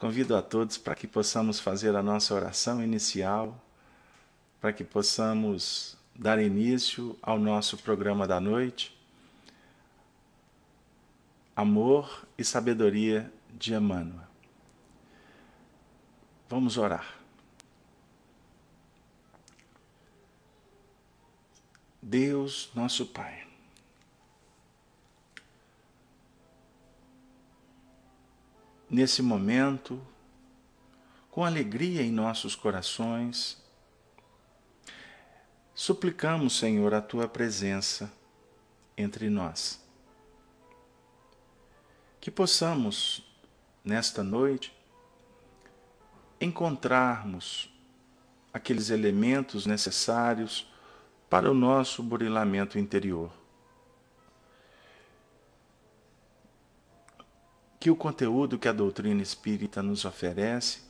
Convido a todos para que possamos fazer a nossa oração inicial, para que possamos dar início ao nosso programa da noite, Amor e Sabedoria de Emmanuel. Vamos orar. Deus, nosso Pai, nesse momento, com alegria em nossos corações, suplicamos, Senhor, a Tua presença entre nós. Que possamos, nesta noite, encontrarmos aqueles elementos necessários para o nosso burilamento interior. Que o conteúdo que a doutrina espírita nos oferece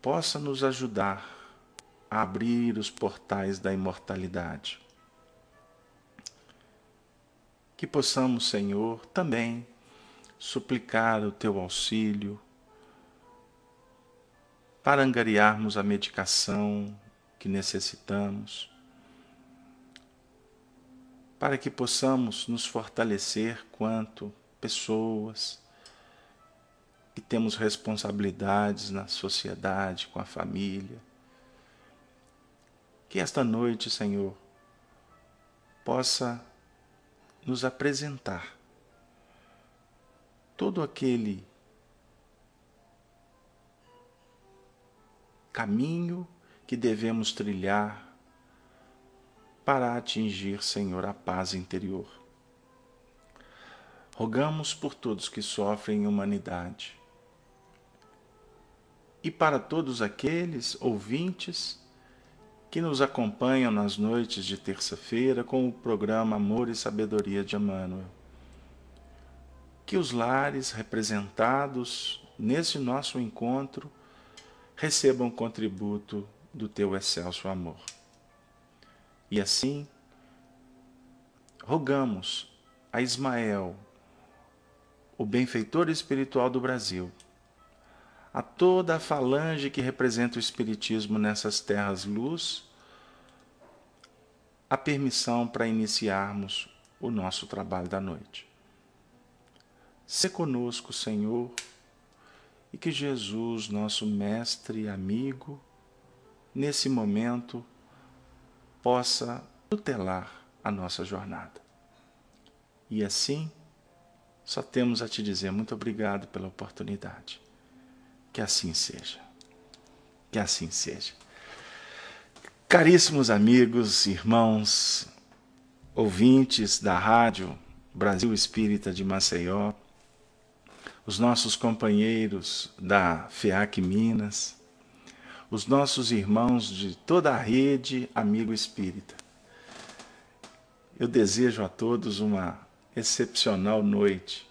possa nos ajudar a abrir os portais da imortalidade. Que possamos, Senhor, também suplicar o Teu auxílio para angariarmos a medicação que necessitamos, para que possamos nos fortalecer quanto pessoas que temos responsabilidades na sociedade, com a família. Que esta noite, Senhor, possa nos apresentar todo aquele caminho que devemos trilhar para atingir, Senhor, a paz interior. Rogamos por todos que sofrem em humanidade e para todos aqueles ouvintes que nos acompanham nas noites de terça-feira com o programa Amor e Sabedoria de Emmanuel. Que os lares representados nesse nosso encontro recebam contributo do Teu excelso amor. E assim, rogamos a Ismael, o benfeitor espiritual do Brasil, a toda a falange que representa o Espiritismo nessas terras-luz, a permissão para iniciarmos o nosso trabalho da noite. Sê conosco, Senhor, e que Jesus, nosso mestre e amigo, nesse momento, possa tutelar a nossa jornada. E assim, só temos a Te dizer muito obrigado pela oportunidade. Que assim seja. Que assim seja. Caríssimos amigos, irmãos, ouvintes da Rádio Brasil Espírita de Maceió, os nossos companheiros da FEAC Minas, os nossos irmãos de toda a rede Amigo Espírita. Eu desejo a todos uma excepcional noite,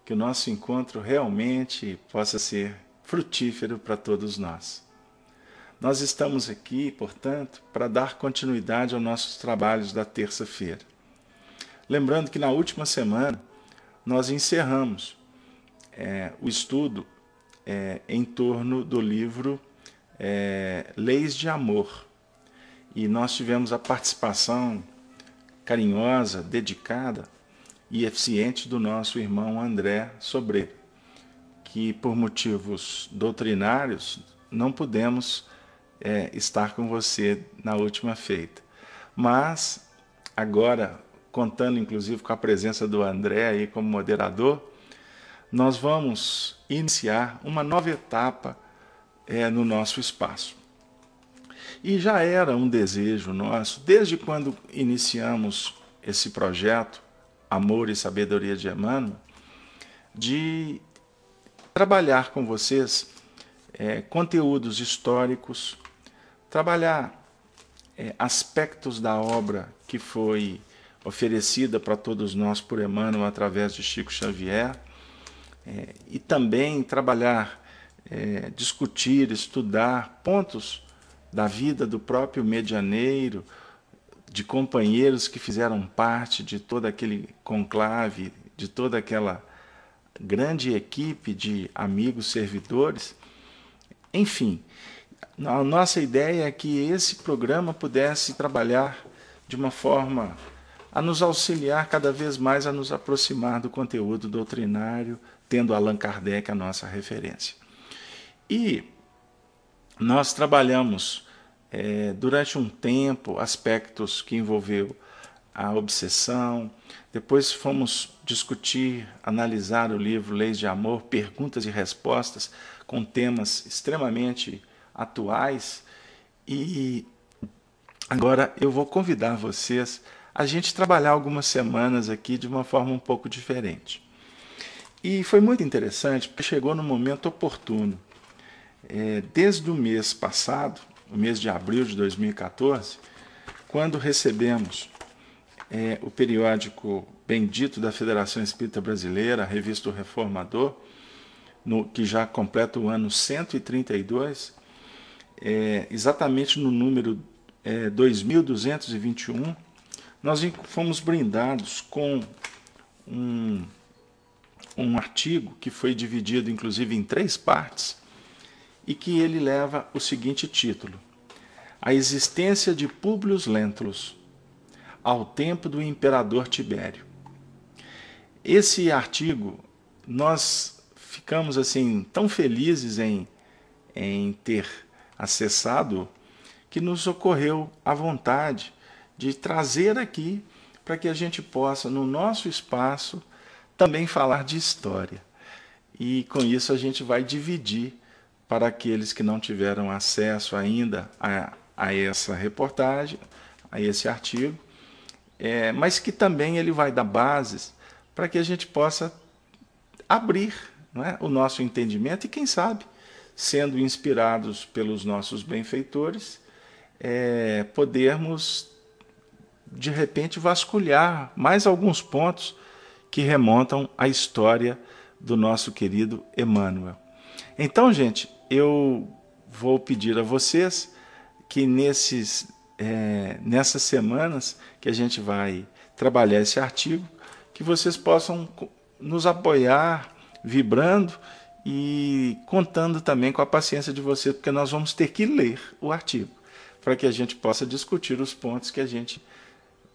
que o nosso encontro realmente possa ser frutífero para todos nós. Nós estamos aqui, portanto, para dar continuidade aos nossos trabalhos da terça-feira. Lembrando que na última semana nós encerramos o estudo em torno do livro Leis de Amor. E nós tivemos a participação carinhosa, dedicada e eficiente do nosso irmão André Sobreiro, que por motivos doutrinários não pudemos estar com você na última feita. Mas agora, contando inclusive com a presença do André aí como moderador, nós vamos iniciar uma nova etapa no nosso espaço. E já era um desejo nosso, desde quando iniciamos esse projeto, Amor e Sabedoria de Emmanuel, de trabalhar com vocês conteúdos históricos, trabalhar aspectos da obra que foi oferecida para todos nós por Emmanuel através de Chico Xavier, e também trabalhar, discutir, estudar pontos da vida do próprio medianeiro, de companheiros que fizeram parte de todo aquele conclave, de toda aquela grande equipe de amigos servidores. Enfim, a nossa ideia é que esse programa pudesse trabalhar de uma forma a nos auxiliar cada vez mais a nos aproximar do conteúdo doutrinário, tendo Allan Kardec a nossa referência. E nós trabalhamos durante um tempo aspectos que envolveu a obsessão, depois fomos discutir, analisar o livro Leis de Amor, perguntas e respostas com temas extremamente atuais, e agora eu vou convidar vocês a gente trabalhar algumas semanas aqui de uma forma um pouco diferente. E foi muito interessante porque chegou no momento oportuno. Desde o mês passado, o mês de abril de 2014, quando recebemos o periódico bendito da Federação Espírita Brasileira, a Revista O Reformador, que já completa o ano 132, exatamente no número 2221, nós fomos brindados com um artigo que foi dividido inclusive em 3 partes e que ele leva o seguinte título: A existência de Públio Lentulus ao tempo do imperador Tibério. Esse artigo, nós ficamos assim tão felizes em ter acessado, que nos ocorreu a vontade de trazer aqui para que a gente possa, no nosso espaço, também falar de história. E com isso a gente vai dividir para aqueles que não tiveram acesso ainda a essa reportagem, a esse artigo, mas que também ele vai dar bases para que a gente possa abrir, não é, o nosso entendimento e, quem sabe, sendo inspirados pelos nossos benfeitores, podermos, de repente, vasculhar mais alguns pontos que remontam à história do nosso querido Emmanuel. Então, gente, eu vou pedir a vocês que nessas semanas que a gente vai trabalhar esse artigo, que vocês possam nos apoiar, vibrando e contando também com a paciência de vocês, porque nós vamos ter que ler o artigo, para que a gente possa discutir os pontos que a gente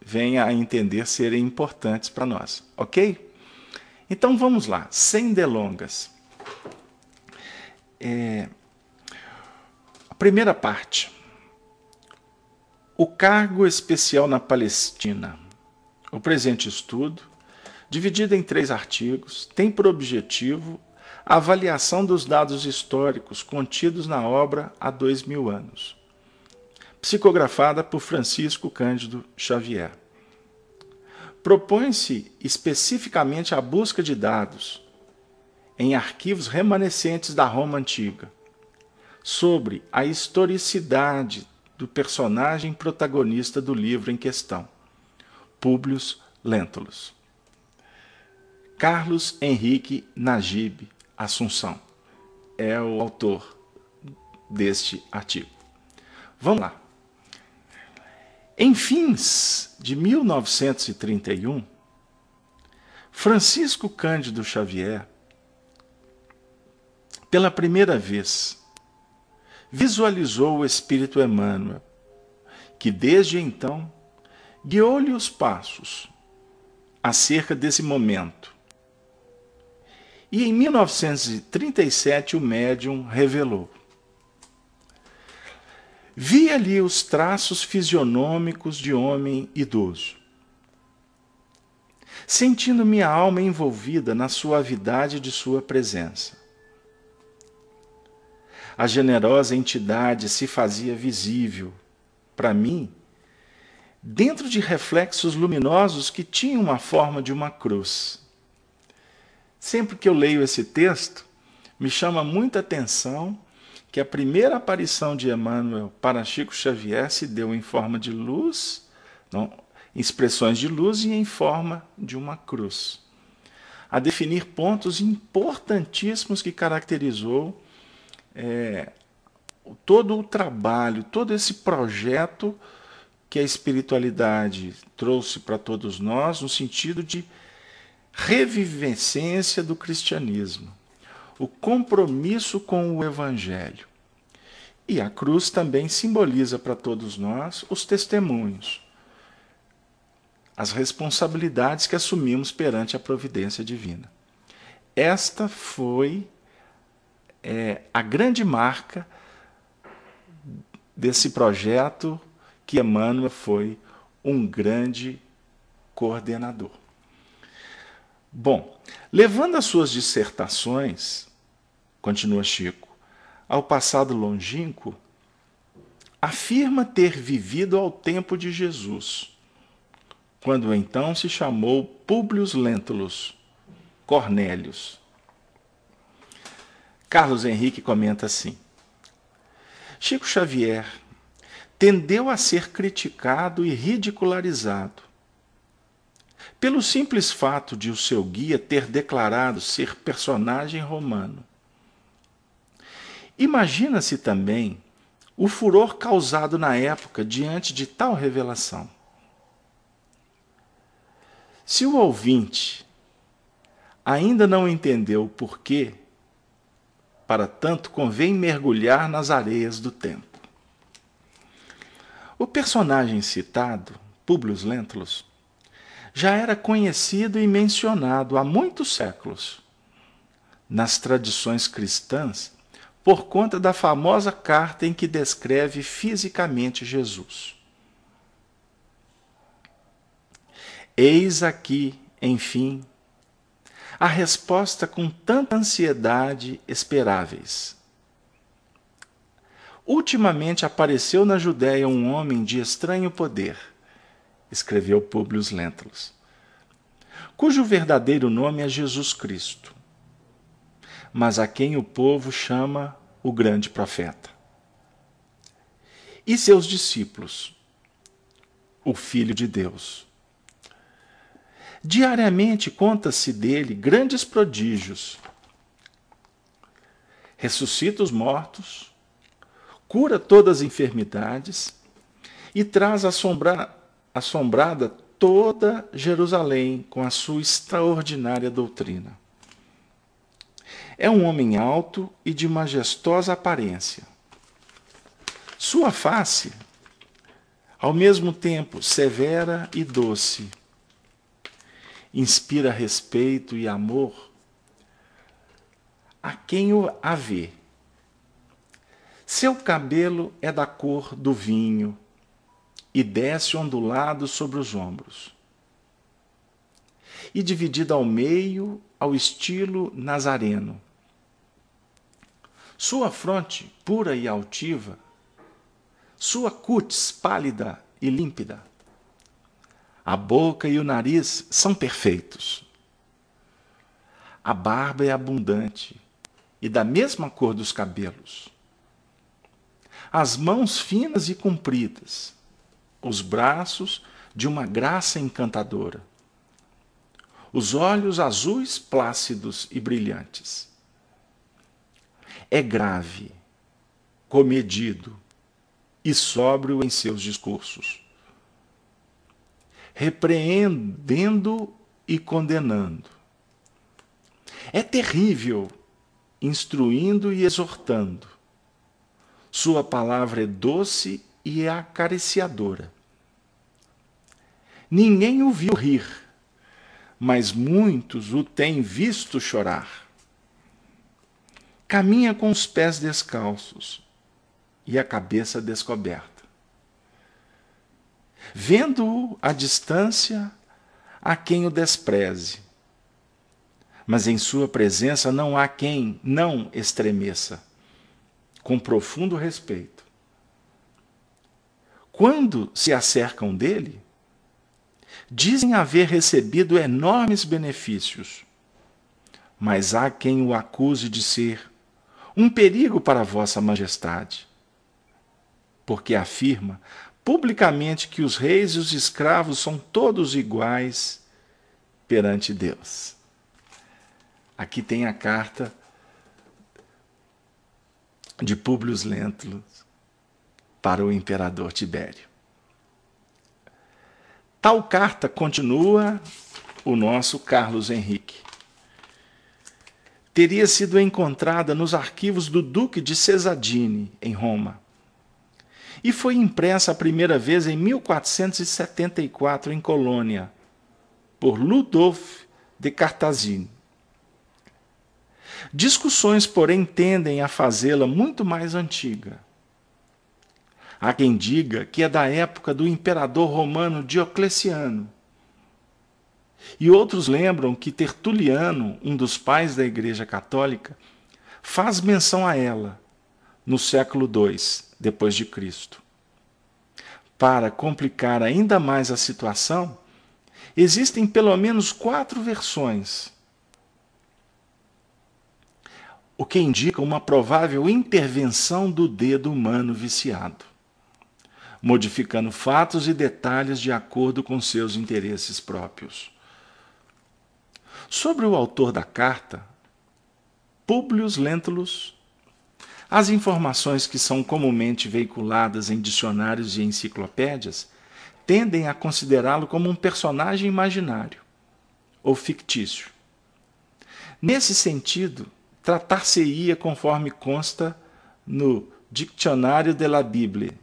venha a entender serem importantes para nós, ok? Então vamos lá, sem delongas. A primeira parte. O cargo especial na Palestina. O presente estudo, dividido em 3 artigos, tem por objetivo a avaliação dos dados históricos contidos na obra há 2000 anos. Psicografada por Francisco Cândido Xavier. Propõe-se especificamente a busca de dados em arquivos remanescentes da Roma Antiga sobre a historicidade do personagem protagonista do livro em questão, Públio Lentulus. Carlos Henrique Najib Assunção é o autor deste artigo. Vamos lá. Em fins de 1931, Francisco Cândido Xavier, pela primeira vez, visualizou o Espírito Emmanuel, que desde então guiou-lhe os passos acerca desse momento. E em 1937 o médium revelou: vi ali os traços fisionômicos de homem idoso, sentindo minha alma envolvida na suavidade de sua presença. A generosa entidade se fazia visível, para mim, dentro de reflexos luminosos que tinham a forma de uma cruz. Sempre que eu leio esse texto, me chama muita atenção que a primeira aparição de Emmanuel para Chico Xavier se deu em forma de luz, não, expressões de luz e em forma de uma cruz, a definir pontos importantíssimos que caracterizou todo o trabalho, todo esse projeto que a espiritualidade trouxe para todos nós, no sentido de revivescência do cristianismo, o compromisso com o Evangelho. E a cruz também simboliza para todos nós os testemunhos, as responsabilidades que assumimos perante a providência divina. Esta foi a grande marca desse projeto que Emmanuel foi um grande coordenador. Bom, levando as suas dissertações, continua Chico, ao passado longínquo, afirma ter vivido ao tempo de Jesus, quando então se chamou Públio Lentulus Cornélios. Carlos Henrique comenta assim: Chico Xavier tendeu a ser criticado e ridicularizado pelo simples fato de o seu guia ter declarado ser personagem romano. Imagina-se também o furor causado na época diante de tal revelação. Se o ouvinte ainda não entendeu o porquê, para tanto convém mergulhar nas areias do tempo. O personagem citado, Públio Lentulus, já era conhecido e mencionado há muitos séculos nas tradições cristãs por conta da famosa carta em que descreve fisicamente Jesus. Eis aqui, enfim, a resposta com tanta ansiedade esperáveis. Ultimamente apareceu na Judéia um homem de estranho poder, escreveu Públio Lentulus, cujo verdadeiro nome é Jesus Cristo, mas a quem o povo chama o grande profeta. E seus discípulos, o Filho de Deus. Diariamente conta-se dele grandes prodígios. Ressuscita os mortos, cura todas as enfermidades e traz assombrada toda Jerusalém com a sua extraordinária doutrina. É um homem alto e de majestosa aparência. Sua face, ao mesmo tempo severa e doce, inspira respeito e amor a quem a vê. Seu cabelo é da cor do vinho e desce ondulado sobre os ombros, e dividido ao meio ao estilo nazareno. Sua fronte, pura e altiva, sua cútis pálida e límpida, a boca e o nariz são perfeitos. A barba é abundante e da mesma cor dos cabelos. As mãos finas e compridas, os braços de uma graça encantadora, os olhos azuis plácidos e brilhantes. É grave, comedido e sóbrio em seus discursos, repreendendo e condenando. É terrível, instruindo e exortando. Sua palavra é doce e é acariciadora. Ninguém o viu rir, mas muitos o têm visto chorar. Caminha com os pés descalços e a cabeça descoberta. Vendo-o à distância, há quem o despreze, mas em sua presença não há quem não estremeça, com profundo respeito. Quando se acercam dele, dizem haver recebido enormes benefícios, mas há quem o acuse de ser um perigo para vossa majestade, porque afirma publicamente que os reis e os escravos são todos iguais perante Deus. Aqui tem a carta de Públio Lentulus para o imperador Tibério. Tal carta, continua o nosso Carlos Henrique. Teria sido encontrada nos arquivos do Duque de Cesadini, em Roma, e foi impressa a primeira vez em 1474 em Colônia, por Ludolf de Cartagine. Discussões, porém, tendem a fazê-la muito mais antiga. Há quem diga que é da época do imperador romano Diocleciano. E outros lembram que Tertuliano, um dos pais da Igreja Católica, faz menção a ela no século II depois de Cristo. Para complicar ainda mais a situação, existem pelo menos 4 versões, o que indica uma provável intervenção do dedo humano viciado, modificando fatos e detalhes de acordo com seus interesses próprios. Sobre o autor da carta, Publio Lentulus, as informações que são comumente veiculadas em dicionários e enciclopédias tendem a considerá-lo como um personagem imaginário ou fictício. Nesse sentido, tratar-se-ia conforme consta no Diccionário de la Bible.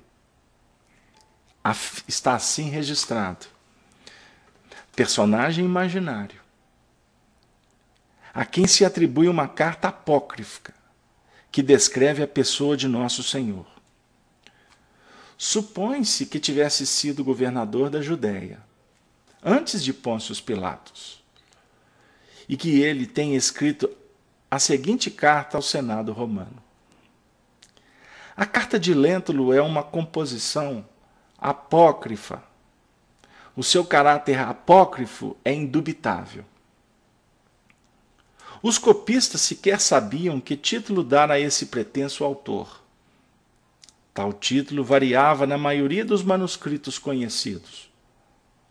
Está assim registrado. Personagem imaginário, a quem se atribui uma carta apócrifa que descreve a pessoa de Nosso Senhor. Supõe-se que tivesse sido governador da Judéia, antes de Pôncio Pilatos, e que ele tenha escrito a seguinte carta ao Senado romano. A carta de Lentulus é uma composição apócrifa. O seu caráter apócrifo é indubitável. Os copistas sequer sabiam que título dar a esse pretenso autor. Tal título variava na maioria dos manuscritos conhecidos.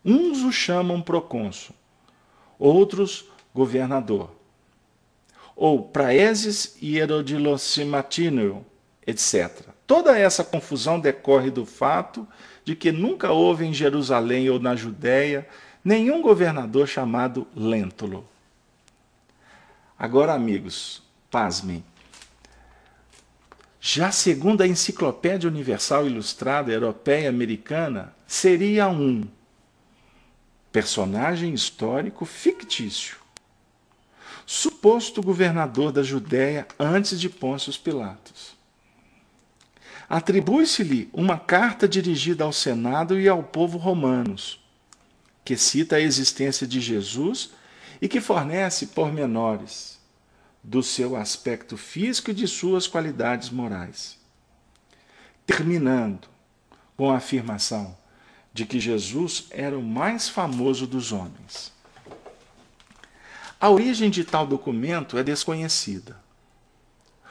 Uns o chamam procônsul, outros governador, ou praeses hierodilocimatinio, etc. Toda essa confusão decorre do fato de que nunca houve em Jerusalém ou na Judéia nenhum governador chamado Lentulus. Agora, amigos, pasmem. Já segundo a Enciclopédia Universal Ilustrada Europeia Americana, seria um personagem histórico fictício, suposto governador da Judéia antes de Pôncio Pilatos. Atribui-se-lhe uma carta dirigida ao Senado e ao povo romanos, que cita a existência de Jesus e que fornece pormenores do seu aspecto físico e de suas qualidades morais, terminando com a afirmação de que Jesus era o mais famoso dos homens. A origem de tal documento é desconhecida.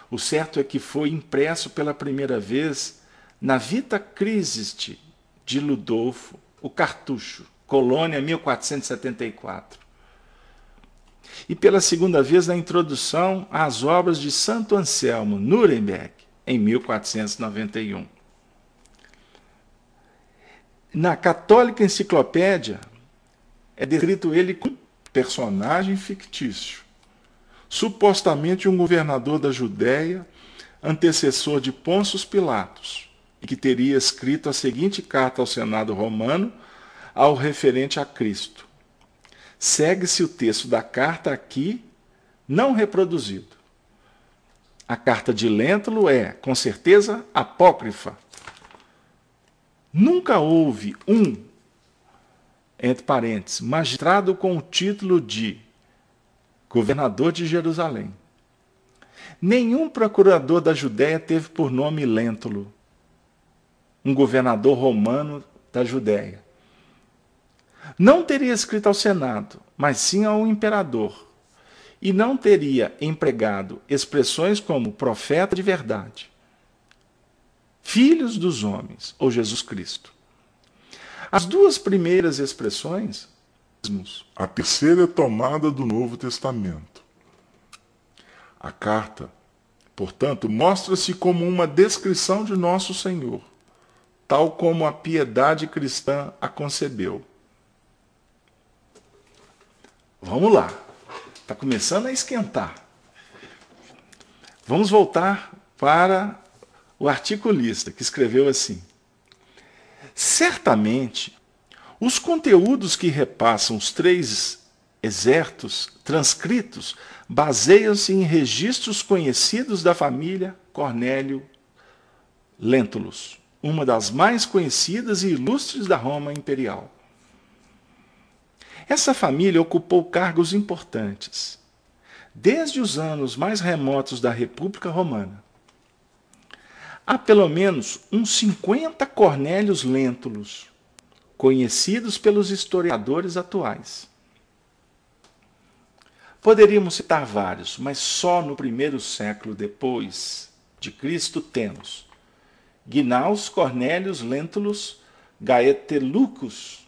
O certo é que foi impresso pela primeira vez na Vita Christi de Ludolfo, o Cartucho, Colônia, 1474. E pela segunda vez na introdução às obras de Santo Anselmo, Nuremberg, em 1491. Na Católica Enciclopédia é descrito ele como personagem fictício, supostamente um governador da Judéia, antecessor de Pôncio Pilatos, e que teria escrito a seguinte carta ao Senado romano ao referente a Cristo. Segue-se o texto da carta aqui, não reproduzido. A carta de Lentulus é, com certeza, apócrifa. Nunca houve um, entre parênteses, magistrado com o título de governador de Jerusalém. Nenhum procurador da Judéia teve por nome Lentulus, um governador romano da Judéia. Não teria escrito ao Senado, mas sim ao imperador, e não teria empregado expressões como profeta de verdade, filhos dos homens, ou Jesus Cristo. As duas primeiras expressões, a terceira é tomada do Novo Testamento. A carta, portanto, mostra-se como uma descrição de Nosso Senhor, tal como a piedade cristã a concebeu. Vamos lá. Está começando a esquentar. Vamos voltar para o articulista, que escreveu assim: certamente, os conteúdos que repassam os 3 excertos transcritos baseiam-se em registros conhecidos da família Cornélio Lentulus, uma das mais conhecidas e ilustres da Roma imperial. Essa família ocupou cargos importantes, desde os anos mais remotos da República Romana. Há pelo menos uns 50 Cornélios Lentulus, conhecidos pelos historiadores atuais. Poderíamos citar vários, mas só no primeiro século depois de Cristo temos Gnaeus Cornélius Lentulus Gaetelucus,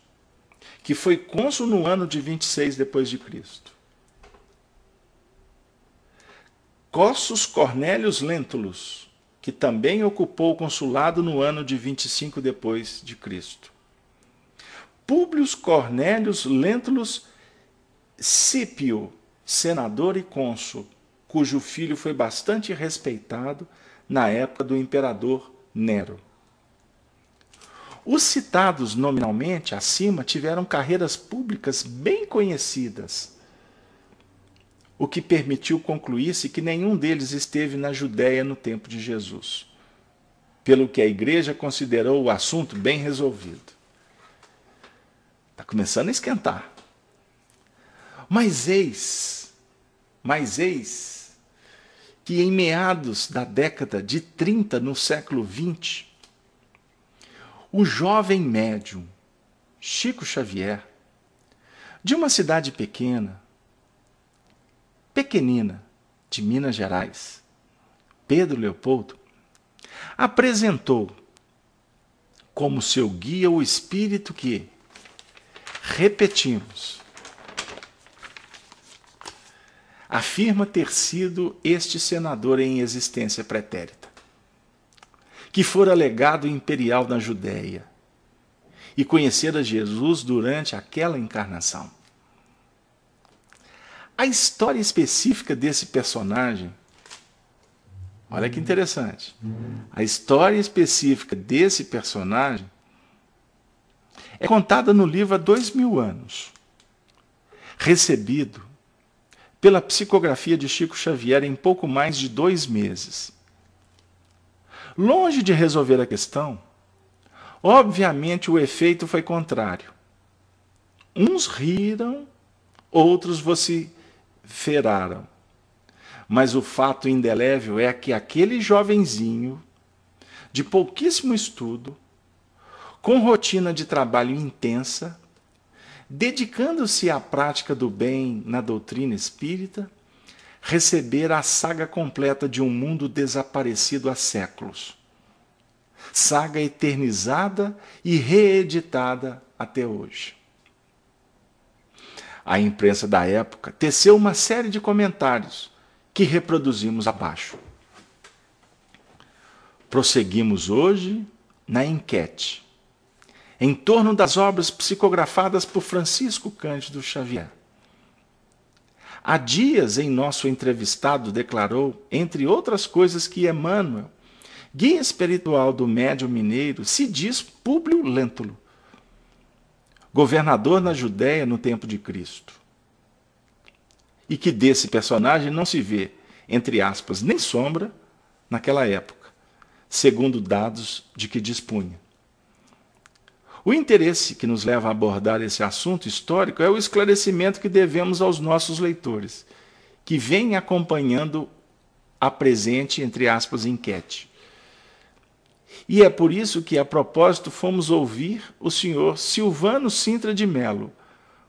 que foi cônsul no ano de 26 depois de Cristo. Cossus Cornélius Lentulus, que também ocupou o consulado no ano de 25 depois de Cristo. Publius Cornélius Lentulus Scipio, senador e cônsul, cujo filho foi bastante respeitado na época do imperador Nero. Os citados nominalmente acima tiveram carreiras públicas bem conhecidas, o que permitiu concluir-se que nenhum deles esteve na Judéia no tempo de Jesus, pelo que a igreja considerou o assunto bem resolvido. Está começando a esquentar. Mas eis que em meados da década de 30 no século XX, o jovem médium Chico Xavier, de uma cidade pequenina, de Minas Gerais, Pedro Leopoldo, apresentou como seu guia o espírito que, repetimos, afirma ter sido este senador em existência pretérita, que fora legado imperial na Judéia e conhecera Jesus durante aquela encarnação. A história específica desse personagem, olha que interessante, a história específica desse personagem é contada no livro há 2000 anos, recebido pela psicografia de Chico Xavier em pouco mais de 2 meses. Longe de resolver a questão, obviamente o efeito foi contrário. Uns riram, outros vociferaram. Mas o fato indelével é que aquele jovenzinho, de pouquíssimo estudo, com rotina de trabalho intensa, dedicando-se à prática do bem na doutrina espírita, recebera a saga completa de um mundo desaparecido há séculos. Saga eternizada e reeditada até hoje. A imprensa da época teceu uma série de comentários que reproduzimos abaixo. Prosseguimos hoje na enquete em torno das obras psicografadas por Francisco Cândido Xavier. Há dias, em nosso entrevistado, declarou, entre outras coisas, que Emmanuel, guia espiritual do médium mineiro, se diz Públio Lentulus, governador na Judéia no tempo de Cristo. E que desse personagem não se vê, entre aspas, nem sombra naquela época, segundo dados de que dispunha. O interesse que nos leva a abordar esse assunto histórico é o esclarecimento que devemos aos nossos leitores, que vêm acompanhando a presente, entre aspas, enquete. E é por isso que, a propósito, fomos ouvir o senhor Silvano Sintra de Melo,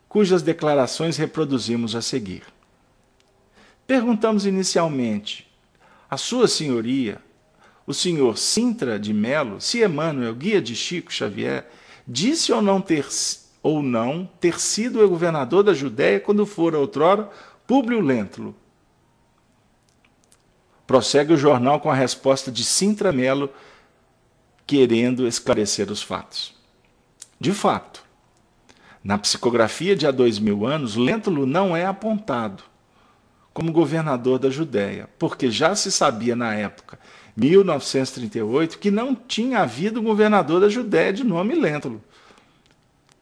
cujas declarações reproduzimos a seguir. Perguntamos inicialmente a Sua Senhoria, o senhor Sintra de Melo, se Emmanuel, guia de Chico Xavier, disse ou não ter sido o governador da Judéia quando fora outrora Públio Lentulus. Prossegue o jornal com a resposta de Sintra Melo, querendo esclarecer os fatos. De fato, Na psicografia de há 2000 anos, Lentulus não é apontado como governador da Judéia, porque já se sabia na época, 1938, que não tinha havido um governador da Judéia de nome Lentulus.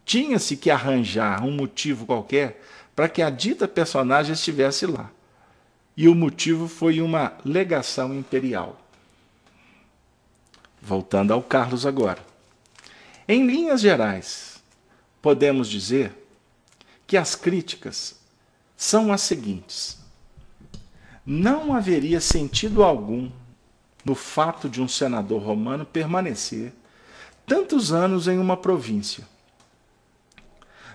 Tinha-se que arranjar um motivo qualquer para que a dita personagem estivesse lá. E o motivo foi uma legação imperial. Voltando ao Carlos agora. Em linhas gerais, podemos dizer que as críticas são as seguintes. Não haveria sentido algum no fato de um senador romano permanecer tantos anos em uma província.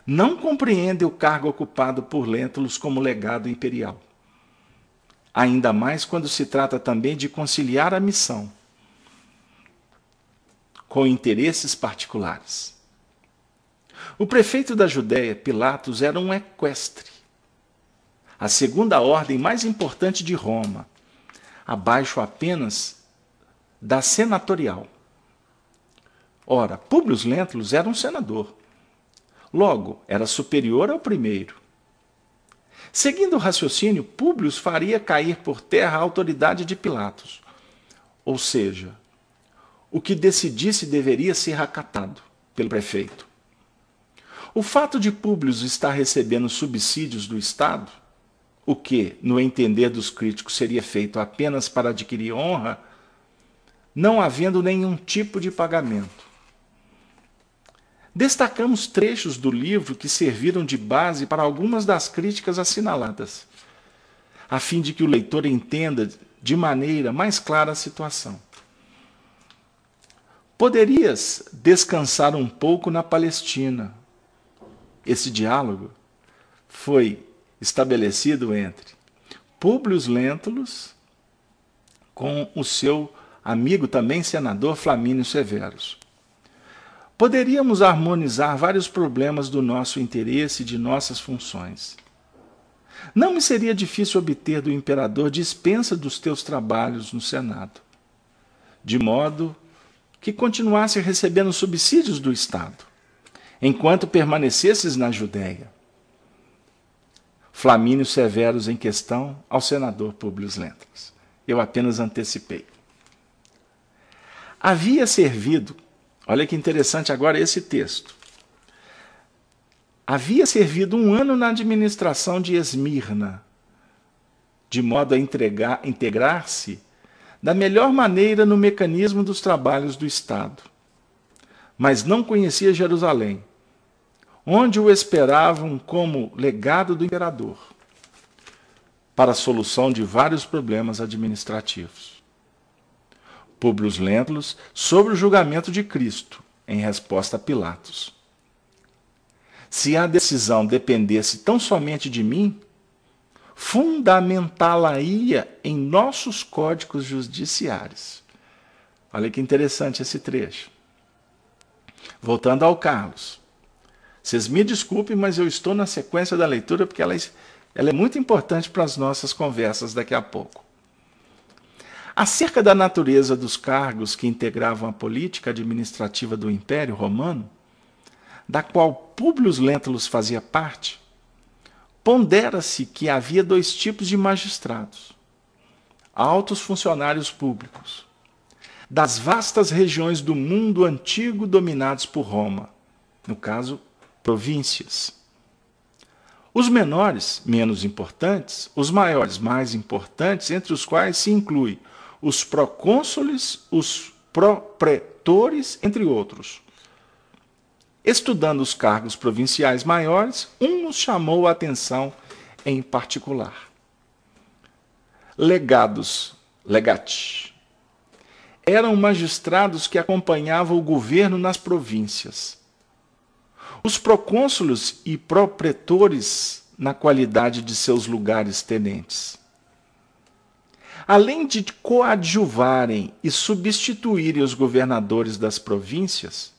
Não compreende o cargo ocupado por Lentulus como legado imperial. Ainda mais quando se trata também de conciliar a missão com interesses particulares. O prefeito da Judéia, Pilatos, era um equestre, a segunda ordem mais importante de Roma, abaixo apenas da senatorial. Ora, Públio Lentulus era um senador, logo era superior ao primeiro. Seguindo o raciocínio, Públio faria cair por terra a autoridade de Pilatos, ou seja, o que decidisse deveria ser acatado pelo prefeito. O fato de Públio estar recebendo subsídios do Estado, o que, no entender dos críticos, seria feito apenas para adquirir honra, não havendo nenhum tipo de pagamento. Destacamos trechos do livro que serviram de base para algumas das críticas assinaladas, a fim de que o leitor entenda de maneira mais clara a situação. Poderias descansar um pouco na Palestina. Esse diálogo foi estabelecido entre Públio Lentulus com o seu amigo, também senador, Flamínio Severus. Poderíamos harmonizar vários problemas do nosso interesse e de nossas funções. Não me seria difícil obter do imperador dispensa dos teus trabalhos no Senado, de modo que continuasse recebendo subsídios do Estado, enquanto permanecesses na Judéia. Flamínio Severus em questão ao senador Públio Lentulus. Eu apenas antecipei. Havia servido, olha que interessante agora esse texto, havia servido 1 ano na administração de Esmirna, de modo a integrar-se da melhor maneira no mecanismo dos trabalhos do Estado. Mas não conhecia Jerusalém, onde o esperavam como legado do imperador, para a solução de vários problemas administrativos. Públio Lentulus sobre o julgamento de Cristo, em resposta a Pilatos. Se a decisão dependesse tão somente de mim, fundamentá-la-ia em nossos códigos judiciários. Olha que interessante esse trecho. Voltando ao Carlos. Vocês me desculpem, mas eu estou na sequência da leitura porque ela é muito importante para as nossas conversas daqui a pouco. Acerca da natureza dos cargos que integravam a política administrativa do Império Romano, da qual Públio Lentulus fazia parte, pondera-se que havia 2 tipos de magistrados: altos funcionários públicos, das vastas regiões do mundo antigo dominados por Roma, no caso, províncias. Os menores, menos importantes, os maiores, mais importantes, entre os quais se inclui os procônsules, os propretores, entre outros. Estudando os cargos provinciais maiores, um nos chamou a atenção em particular. Legati. Eram magistrados que acompanhavam o governo nas províncias. Os procônsulos e propretores na qualidade de seus lugares tenentes. Além de coadjuvarem e substituírem os governadores das províncias,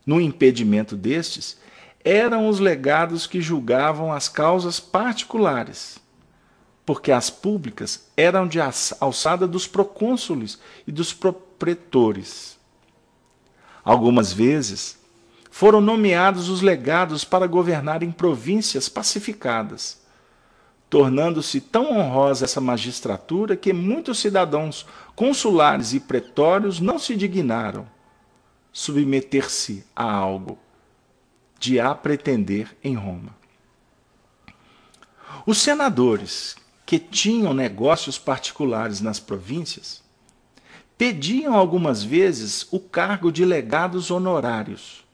no impedimento destes, eram os legados que julgavam as causas particulares, porque as públicas eram de alçada dos procônsules e dos propretores. Algumas vezes, foram nomeados os legados para governarem províncias pacificadas, tornando-se tão honrosa essa magistratura que muitos cidadãos consulares e pretórios não se dignaram submeter-se a algo de a pretender em Roma. Os senadores que tinham negócios particulares nas províncias pediam algumas vezes o cargo de legados honorários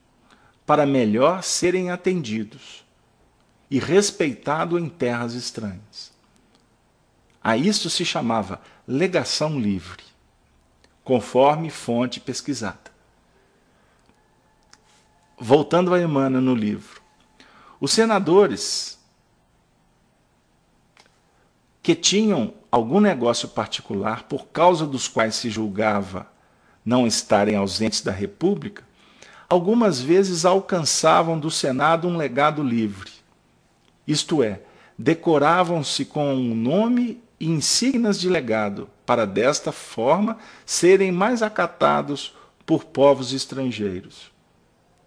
para melhor serem atendidos e respeitado em terras estranhas. A isto se chamava legação livre, conforme fonte pesquisada. Voltando a Emmanuel no livro, os senadores que tinham algum negócio particular, por causa dos quais se julgava não estarem ausentes da República, algumas vezes alcançavam do Senado um legado livre. Isto é, decoravam-se com um nome e insígnias de legado, para desta forma serem mais acatados por povos estrangeiros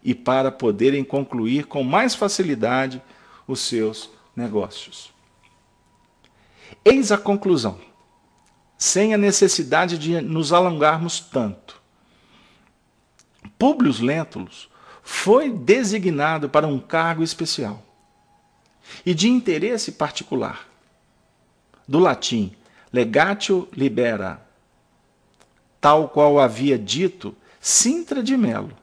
e para poderem concluir com mais facilidade os seus negócios. Eis a conclusão, sem a necessidade de nos alongarmos tanto. Públio Lentulus foi designado para um cargo especial e de interesse particular, do latim legatio libera, tal qual havia dito Sintra de Melo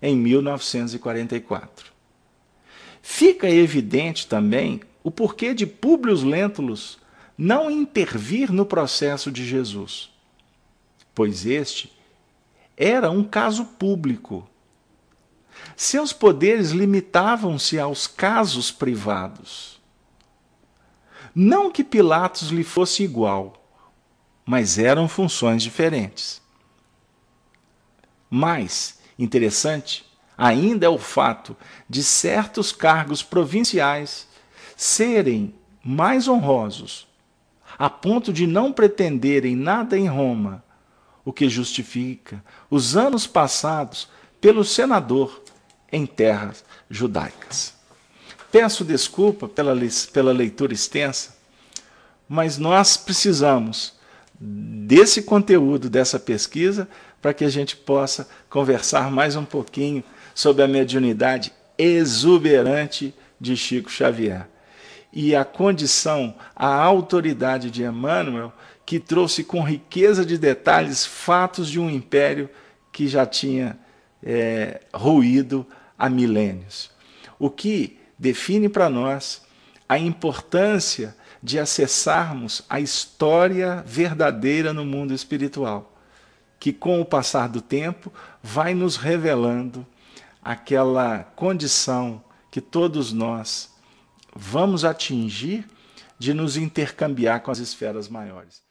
em 1944. Fica evidente também o porquê de Públio Lentulus não intervir no processo de Jesus, pois este era um caso público. Seus poderes limitavam-se aos casos privados. Não que Pilatos lhe fosse igual, mas eram funções diferentes. Mais interessante ainda é o fato de certos cargos provinciais serem mais honrosos, a ponto de não pretenderem nada em Roma, o que justifica os anos passados pelo senador em terras judaicas. Peço desculpa pela leitura extensa, mas nós precisamos desse conteúdo, dessa pesquisa, para que a gente possa conversar mais um pouquinho sobre a mediunidade exuberante de Chico Xavier e a condição, a autoridade de Emmanuel, que trouxe com riqueza de detalhes fatos de um império que já tinha ruído há milênios. O que define para nós a importância de acessarmos a história verdadeira no mundo espiritual, que com o passar do tempo vai nos revelando aquela condição que todos nós vamos atingir de nos intercambiar com as esferas maiores.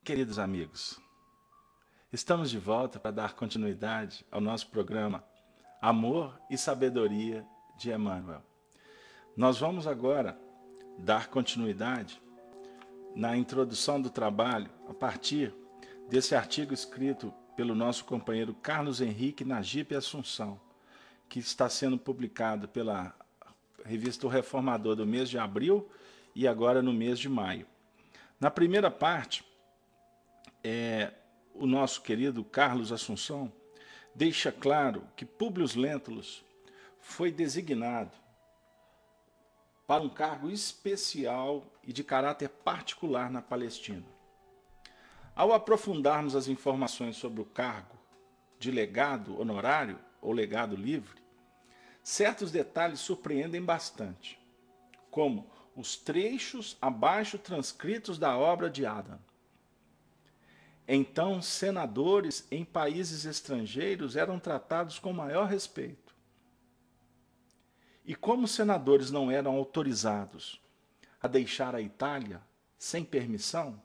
Queridos amigos, estamos de volta para dar continuidade ao nosso programa Amor e Sabedoria de Emmanuel. Nós vamos agora dar continuidade na introdução do trabalho a partir desse artigo escrito pelo nosso companheiro Carlos Henrique Nagipe Assunção, que está sendo publicado pela revista O Reformador do mês de abril e agora no mês de maio. Na primeira parte, o nosso querido Carlos Assunção deixa claro que Públio Lentulus foi designado para um cargo especial e de caráter particular na Palestina. Ao aprofundarmos as informações sobre o cargo de legado honorário ou legado livre, certos detalhes surpreendem bastante, como os trechos abaixo transcritos da obra de Adam. Então, senadores em países estrangeiros eram tratados com maior respeito. E como senadores não eram autorizados a deixar a Itália sem permissão,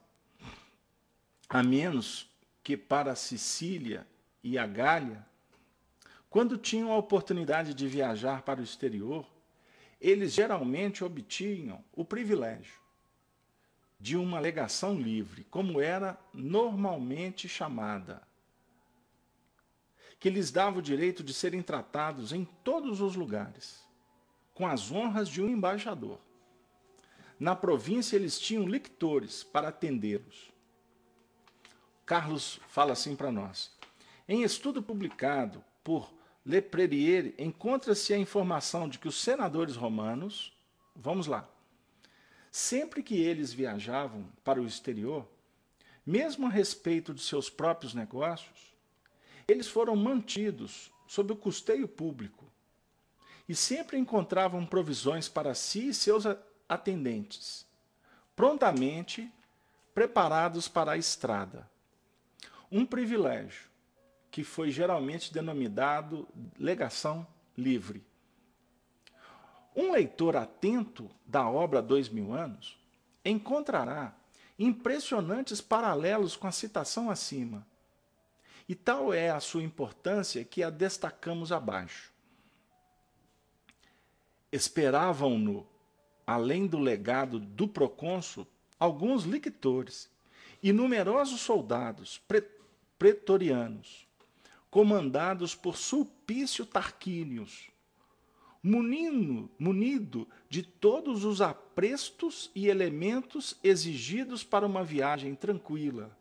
a menos que para a Sicília e a Gália, quando tinham a oportunidade de viajar para o exterior, eles geralmente obtinham o privilégio de uma legação livre, como era normalmente chamada, que lhes dava o direito de serem tratados em todos os lugares, com as honras de um embaixador. Na província eles tinham lictores para atendê-los. Carlos fala assim para nós. Em estudo publicado por Le Prérier, encontra-se a informação de que os senadores romanos, vamos lá, sempre que eles viajavam para o exterior, mesmo a respeito de seus próprios negócios, eles foram mantidos sob o custeio público e sempre encontravam provisões para si e seus atendentes, prontamente preparados para a estrada. Um privilégio que foi geralmente denominado legação livre. Um leitor atento da obra 2000 anos encontrará impressionantes paralelos com a citação acima. E tal é a sua importância que a destacamos abaixo. Esperavam-no, além do legado do procônsul, alguns lictores e numerosos soldados pretorianos, comandados por Sulpício Tarquínios, munido de todos os aprestos e elementos exigidos para uma viagem tranquila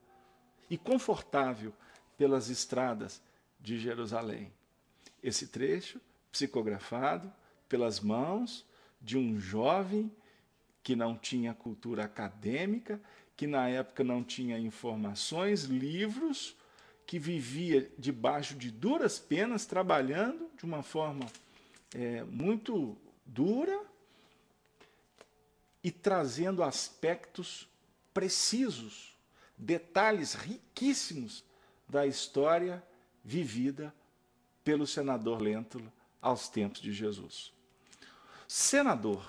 e confortável pelas estradas de Jerusalém. Esse trecho, psicografado pelas mãos de um jovem que não tinha cultura acadêmica, que na época não tinha informações, livros, que vivia debaixo de duras penas, trabalhando de uma forma muito dura e trazendo aspectos precisos, detalhes riquíssimos da história vivida pelo senador Lentulus aos tempos de Jesus. Senador,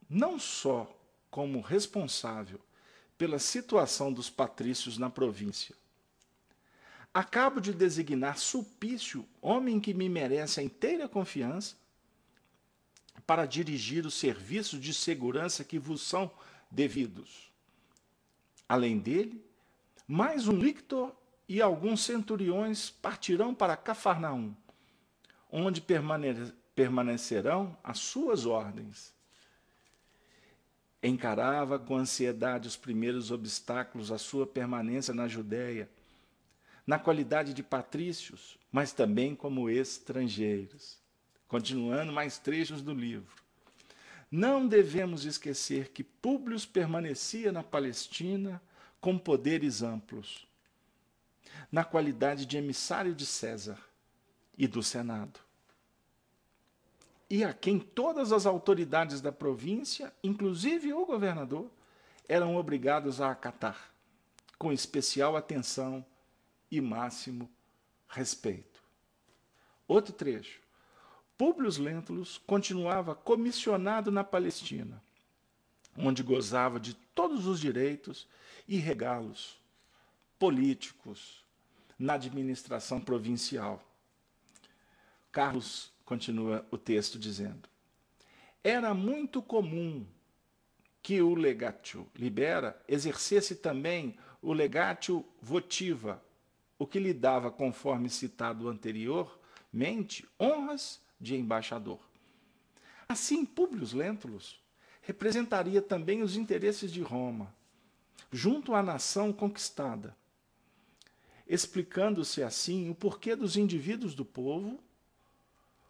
não só como responsável pela situação dos patrícios na província, acabo de designar Sulpício, homem que me merece a inteira confiança, para dirigir os serviços de segurança que vos são devidos. Além dele, mais um lictor e alguns centuriões partirão para Cafarnaum, onde permanecerão as suas ordens. Encarava com ansiedade os primeiros obstáculos à sua permanência na Judéia, na qualidade de patrícios, mas também como estrangeiros. Continuando mais trechos do livro. Não devemos esquecer que Públio permanecia na Palestina com poderes amplos, na qualidade de emissário de César e do Senado, e a quem todas as autoridades da província, inclusive o governador, eram obrigados a acatar, com especial atenção e máximo respeito. Outro trecho. Públio Lentulus continuava comissionado na Palestina, onde gozava de todos os direitos e regalos políticos na administração provincial. Carlos continua o texto dizendo: era muito comum que o legatio libera exercesse também o legatio votiva, o que lhe dava, conforme citado anteriormente, honras de embaixador. Assim, Públio Lentulus representaria também os interesses de Roma, junto à nação conquistada, explicando-se assim o porquê dos indivíduos do povo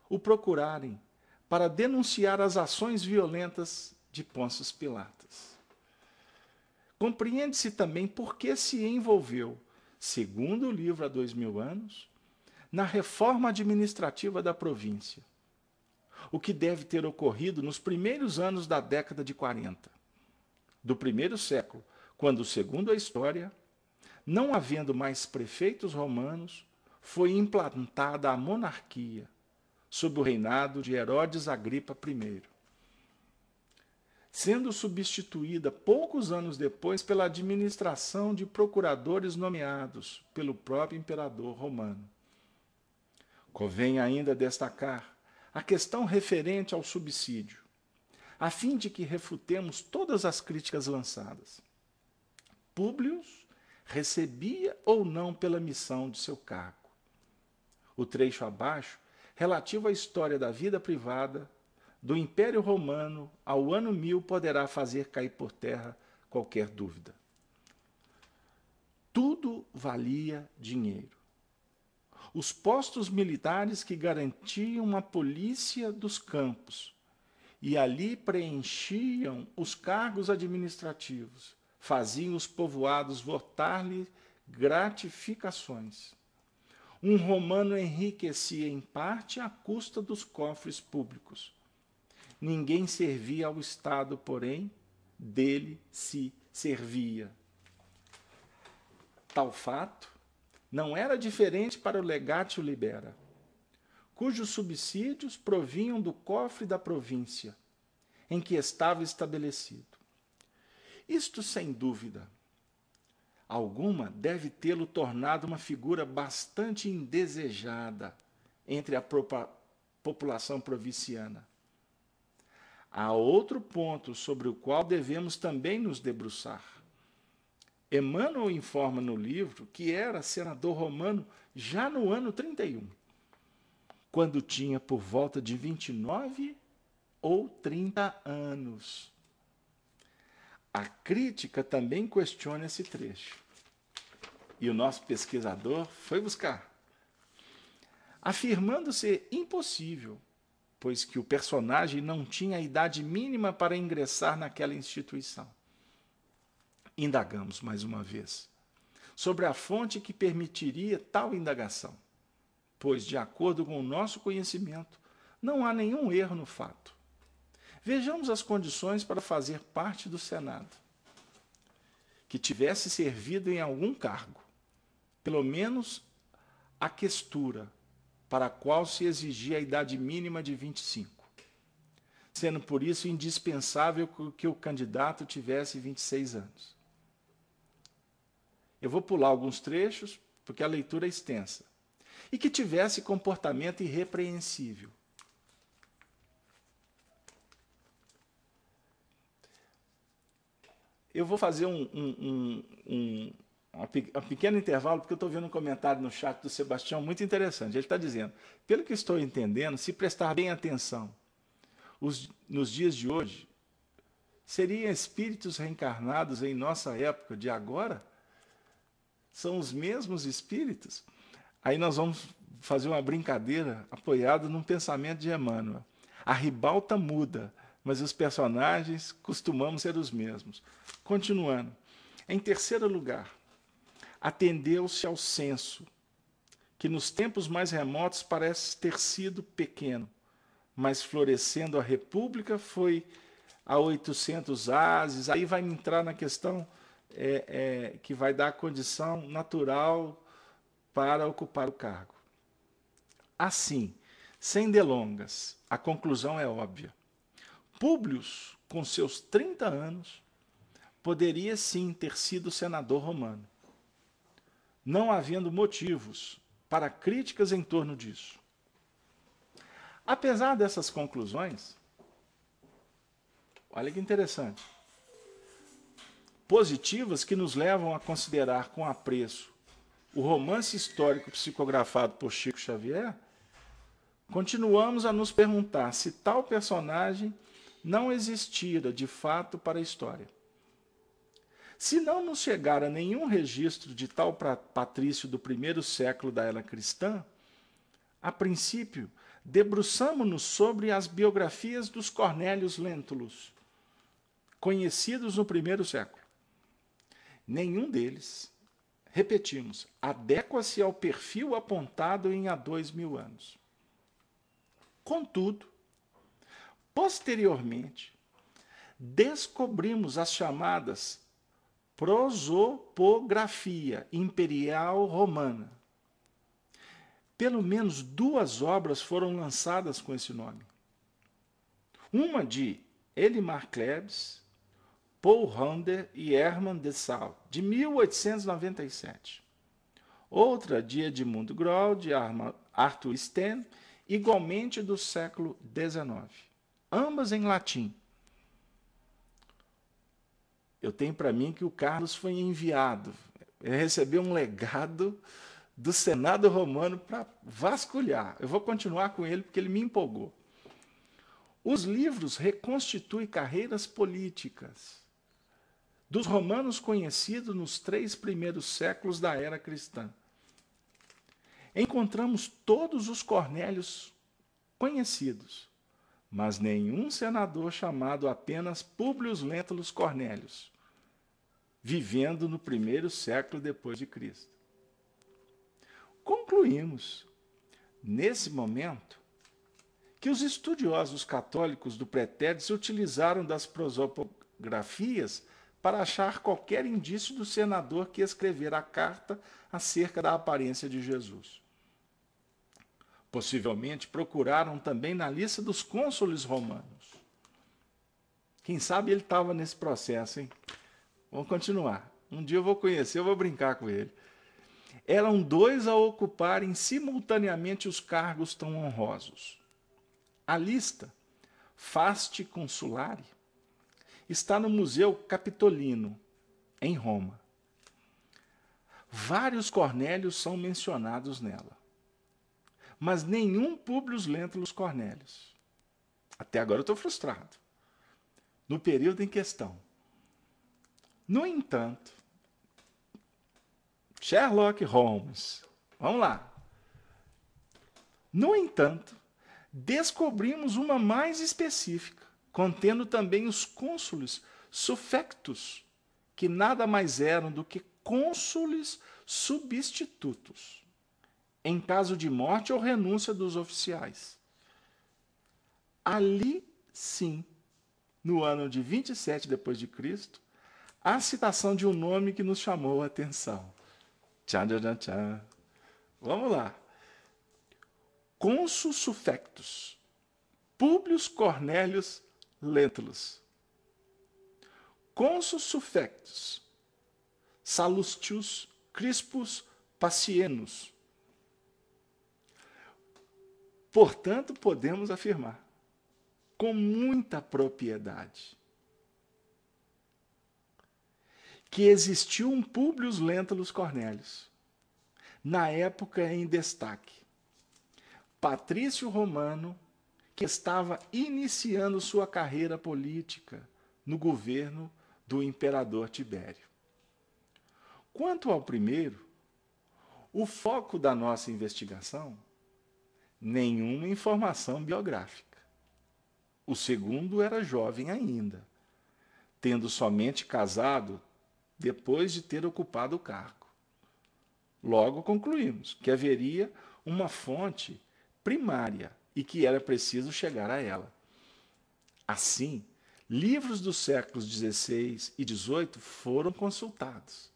o procurarem para denunciar as ações violentas de Pôncio Pilatos. Compreende-se também por que se envolveu, segundo o livro há 2000 anos, na reforma administrativa da província, o que deve ter ocorrido nos primeiros anos da década de 40, do primeiro século, quando, segundo a história, não havendo mais prefeitos romanos, foi implantada a monarquia, sob o reinado de Herodes Agripa I, sendo substituída poucos anos depois pela administração de procuradores nomeados pelo próprio imperador romano. Convém ainda destacar a questão referente ao subsídio, a fim de que refutemos todas as críticas lançadas. Públio recebia ou não pela missão de seu cargo. o trecho abaixo, relativo à história da vida privada, do Império Romano ao ano 1000 poderá fazer cair por terra qualquer dúvida. Tudo valia dinheiro. Os postos militares que garantiam a polícia dos campos e ali preenchiam os cargos administrativos, faziam os povoados votar-lhe gratificações. Um romano enriquecia em parte à custa dos cofres públicos. Ninguém servia ao Estado, porém, dele se servia. Tal fato não era diferente para o legatio libera, cujos subsídios provinham do cofre da província em que estava estabelecido. Isto, sem dúvida alguma, deve tê-lo tornado uma figura bastante indesejada entre a população provinciana. Há outro ponto sobre o qual devemos também nos debruçar. Emmanuel informa no livro que era senador romano já no ano 31, quando tinha por volta de 29 ou 30 anos. A crítica também questiona esse trecho. E o nosso pesquisador foi buscar, afirmando ser impossível, pois que o personagem não tinha a idade mínima para ingressar naquela instituição. Indagamos mais uma vez sobre a fonte que permitiria tal indagação, pois, de acordo com o nosso conhecimento, não há nenhum erro no fato. Vejamos as condições para fazer parte do Senado. Que tivesse servido em algum cargo, pelo menos a questura, para a qual se exigia a idade mínima de 25, sendo por isso indispensável que o candidato tivesse 26 anos. Eu vou pular alguns trechos, porque a leitura é extensa. E que tivesse comportamento irrepreensível. Eu vou fazer um pequeno intervalo, porque eu estou vendo um comentário no chat do Sebastião muito interessante. Ele está dizendo, pelo que estou entendendo, se prestar bem atenção, nos dias de hoje, seriam espíritos reencarnados em nossa época de agora? São os mesmos espíritos? Aí nós vamos fazer uma brincadeira apoiado num pensamento de Emmanuel. A ribalta muda, mas os personagens costumamos ser os mesmos. Continuando. Em terceiro lugar, atendeu-se ao censo, que nos tempos mais remotos parece ter sido pequeno, mas florescendo a República foi a 800 ases, aí vai entrar na questão que vai dar a condição natural para ocupar o cargo. Assim, sem delongas, a conclusão é óbvia. Públio, com seus 30 anos, poderia sim ter sido senador romano, não havendo motivos para críticas em torno disso. Apesar dessas conclusões, olha que interessante, positivas que nos levam a considerar com apreço o romance histórico psicografado por Chico Xavier, continuamos a nos perguntar se tal personagem não existira de fato para a história. Se não nos chegara nenhum registro de tal patrício do primeiro século da era cristã, a princípio, debruçamo-nos sobre as biografias dos Cornélios Lentulus, conhecidos no primeiro século. Nenhum deles, repetimos, adequa-se ao perfil apontado em há 2000 anos. Contudo, posteriormente, descobrimos as chamadas prosopografia imperial romana. Pelo menos 2 obras foram lançadas com esse nome. Uma de Elimar Klebs, Paul Ronder e Hermann Dessau, de 1897. Outra de Edmundo Groll, de Arthur Sten, igualmente do século XIX. Ambas em latim. Eu tenho para mim que o Carlos foi enviado. Ele recebeu um legado do Senado Romano para vasculhar. Eu vou continuar com ele porque ele me empolgou. Os livros reconstituem carreiras políticas dos romanos conhecidos nos 3 primeiros séculos da era cristã. Encontramos todos os Cornélios conhecidos, mas nenhum senador chamado apenas Públio Lentulus Cornélios, vivendo no 1º século depois de Cristo. Concluímos, nesse momento, que os estudiosos católicos do pretérito se utilizaram das prosopografias para achar qualquer indício do senador que escrevera a carta acerca da aparência de Jesus. Possivelmente procuraram também na lista dos cônsules romanos. Quem sabe ele estava nesse processo, hein? Vamos continuar. Um dia eu vou conhecer, eu vou brincar com ele. Eram 2 a ocuparem simultaneamente os cargos tão honrosos. A lista, Fasti Consulari, está no Museu Capitolino, em Roma. Vários Cornélios são mencionados nela, mas nenhum Públio Lentulus Cornélios. Até agora eu estou frustrado. No período em questão. No entanto, Sherlock Holmes, vamos lá. No entanto, descobrimos uma mais específica, contendo também os cônsules suffectus, que nada mais eram do que cônsules substitutos, em caso de morte ou renúncia dos oficiais. Ali, sim, no ano de 27 depois de Cristo, há a citação de um nome que nos chamou a atenção. Tchan, tchan, tchan. Vamos lá. Consul suffectus, Publius Cornelius Lentulus. Consul suffectus, Sallustius Crispus Pacienus. Portanto, podemos afirmar, com muita propriedade, que existiu um Publius Lentulus Cornelius, na época em destaque, patrício romano que estava iniciando sua carreira política no governo do imperador Tibério. Quanto ao primeiro, o foco da nossa investigação, nenhuma informação biográfica. O segundo era jovem ainda, tendo somente casado depois de ter ocupado o cargo. Logo concluímos que haveria uma fonte primária e que era preciso chegar a ela. Assim, livros dos séculos XVI e XVIII foram consultados.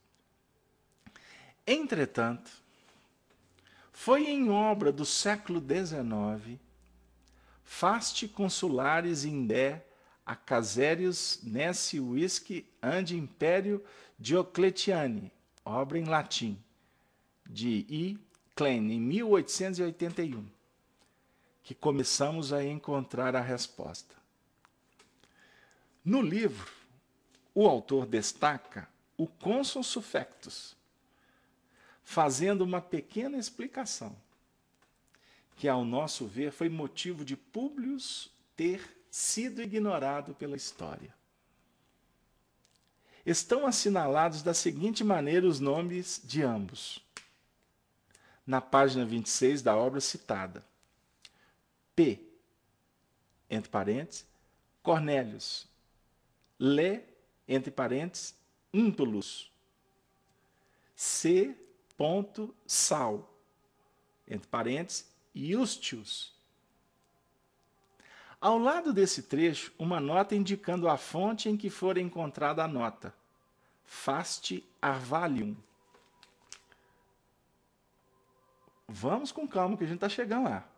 Entretanto, foi em obra do século XIX, Fasti Consularis Inde a Caserius Nessi Visci and Imperio Diocletiani, obra em latim, de I. Klein, em 1881, que começamos a encontrar a resposta. No livro, o autor destaca o Consul Suffectus, fazendo uma pequena explicação, que, ao nosso ver, foi motivo de Públio ter sido ignorado pela história. Estão assinalados da seguinte maneira os nomes de ambos. Na página 26 da obra citada. P, entre parênteses, Cornélius. Le, entre parênteses, Intulus. C. Sal, entre parênteses, Iustius. Ao lado desse trecho, uma nota indicando a fonte em que fora encontrada a nota. Fasti Arvalium. Vamos com calma que a gente está chegando lá.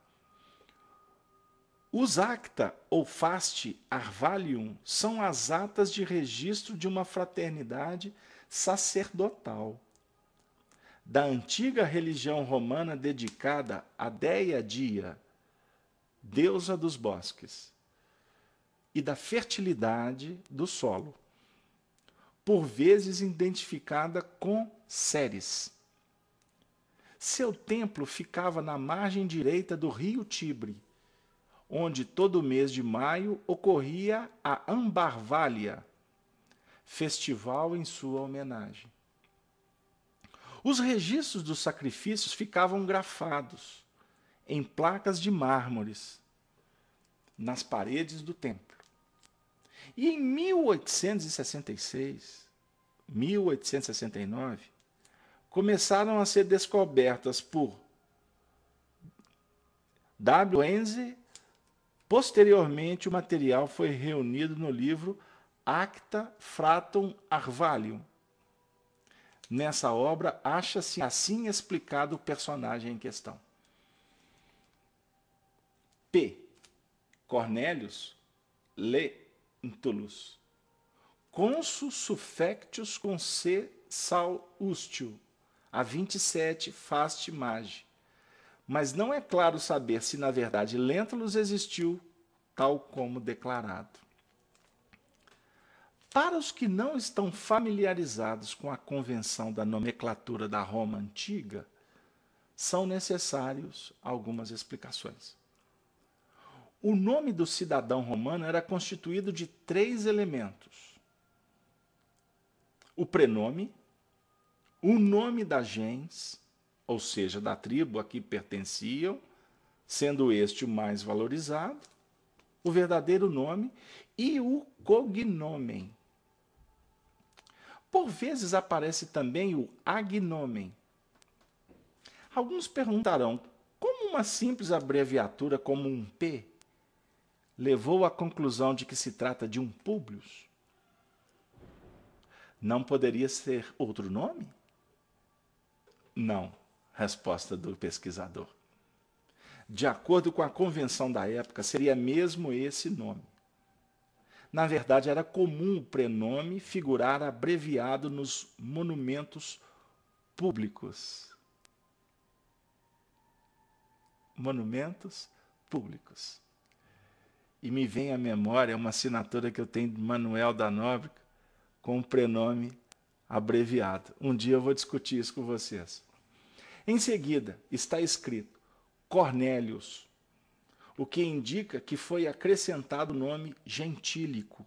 Os acta ou Fasti Arvalium são as atas de registro de uma fraternidade sacerdotal da antiga religião romana dedicada à Deia Dia, deusa dos bosques, e da fertilidade do solo, por vezes identificada com Ceres. Seu templo ficava na margem direita do rio Tibre, onde todo mês de maio ocorria a Ambarvalia, festival em sua homenagem. Os registros dos sacrifícios ficavam grafados em placas de mármores nas paredes do templo. E em 1866, 1869, começaram a ser descobertas por W. Enze. Posteriormente, o material foi reunido no livro Acta Fratum Arvalium. Nessa obra, acha-se assim explicado o personagem em questão. P. Cornelius Lentulus, consul suffectus com C. Saustio, a 27 Fast Mage. Mas não é claro saber se, na verdade, Lentulus existiu, tal como declarado. Para os que não estão familiarizados com a convenção da nomenclatura da Roma antiga, são necessárias algumas explicações. O nome do cidadão romano era constituído de 3 elementos: o prenome, o nome da gens, ou seja, da tribo a que pertenciam, sendo este o mais valorizado, o verdadeiro nome e o cognomen. Por vezes aparece também o agnomen. Alguns perguntarão como uma simples abreviatura como um P levou à conclusão de que se trata de um Publius. Não poderia ser outro nome? Não, resposta do pesquisador. De acordo com a convenção da época, seria mesmo esse nome. Na verdade, era comum o prenome figurar abreviado nos monumentos públicos. Monumentos públicos. E me vem à memória uma assinatura que eu tenho de Manuel da Nóbrega com o prenome abreviado. Um dia eu vou discutir isso com vocês. Em seguida, está escrito Cornélius, o que indica que foi acrescentado o nome gentílico,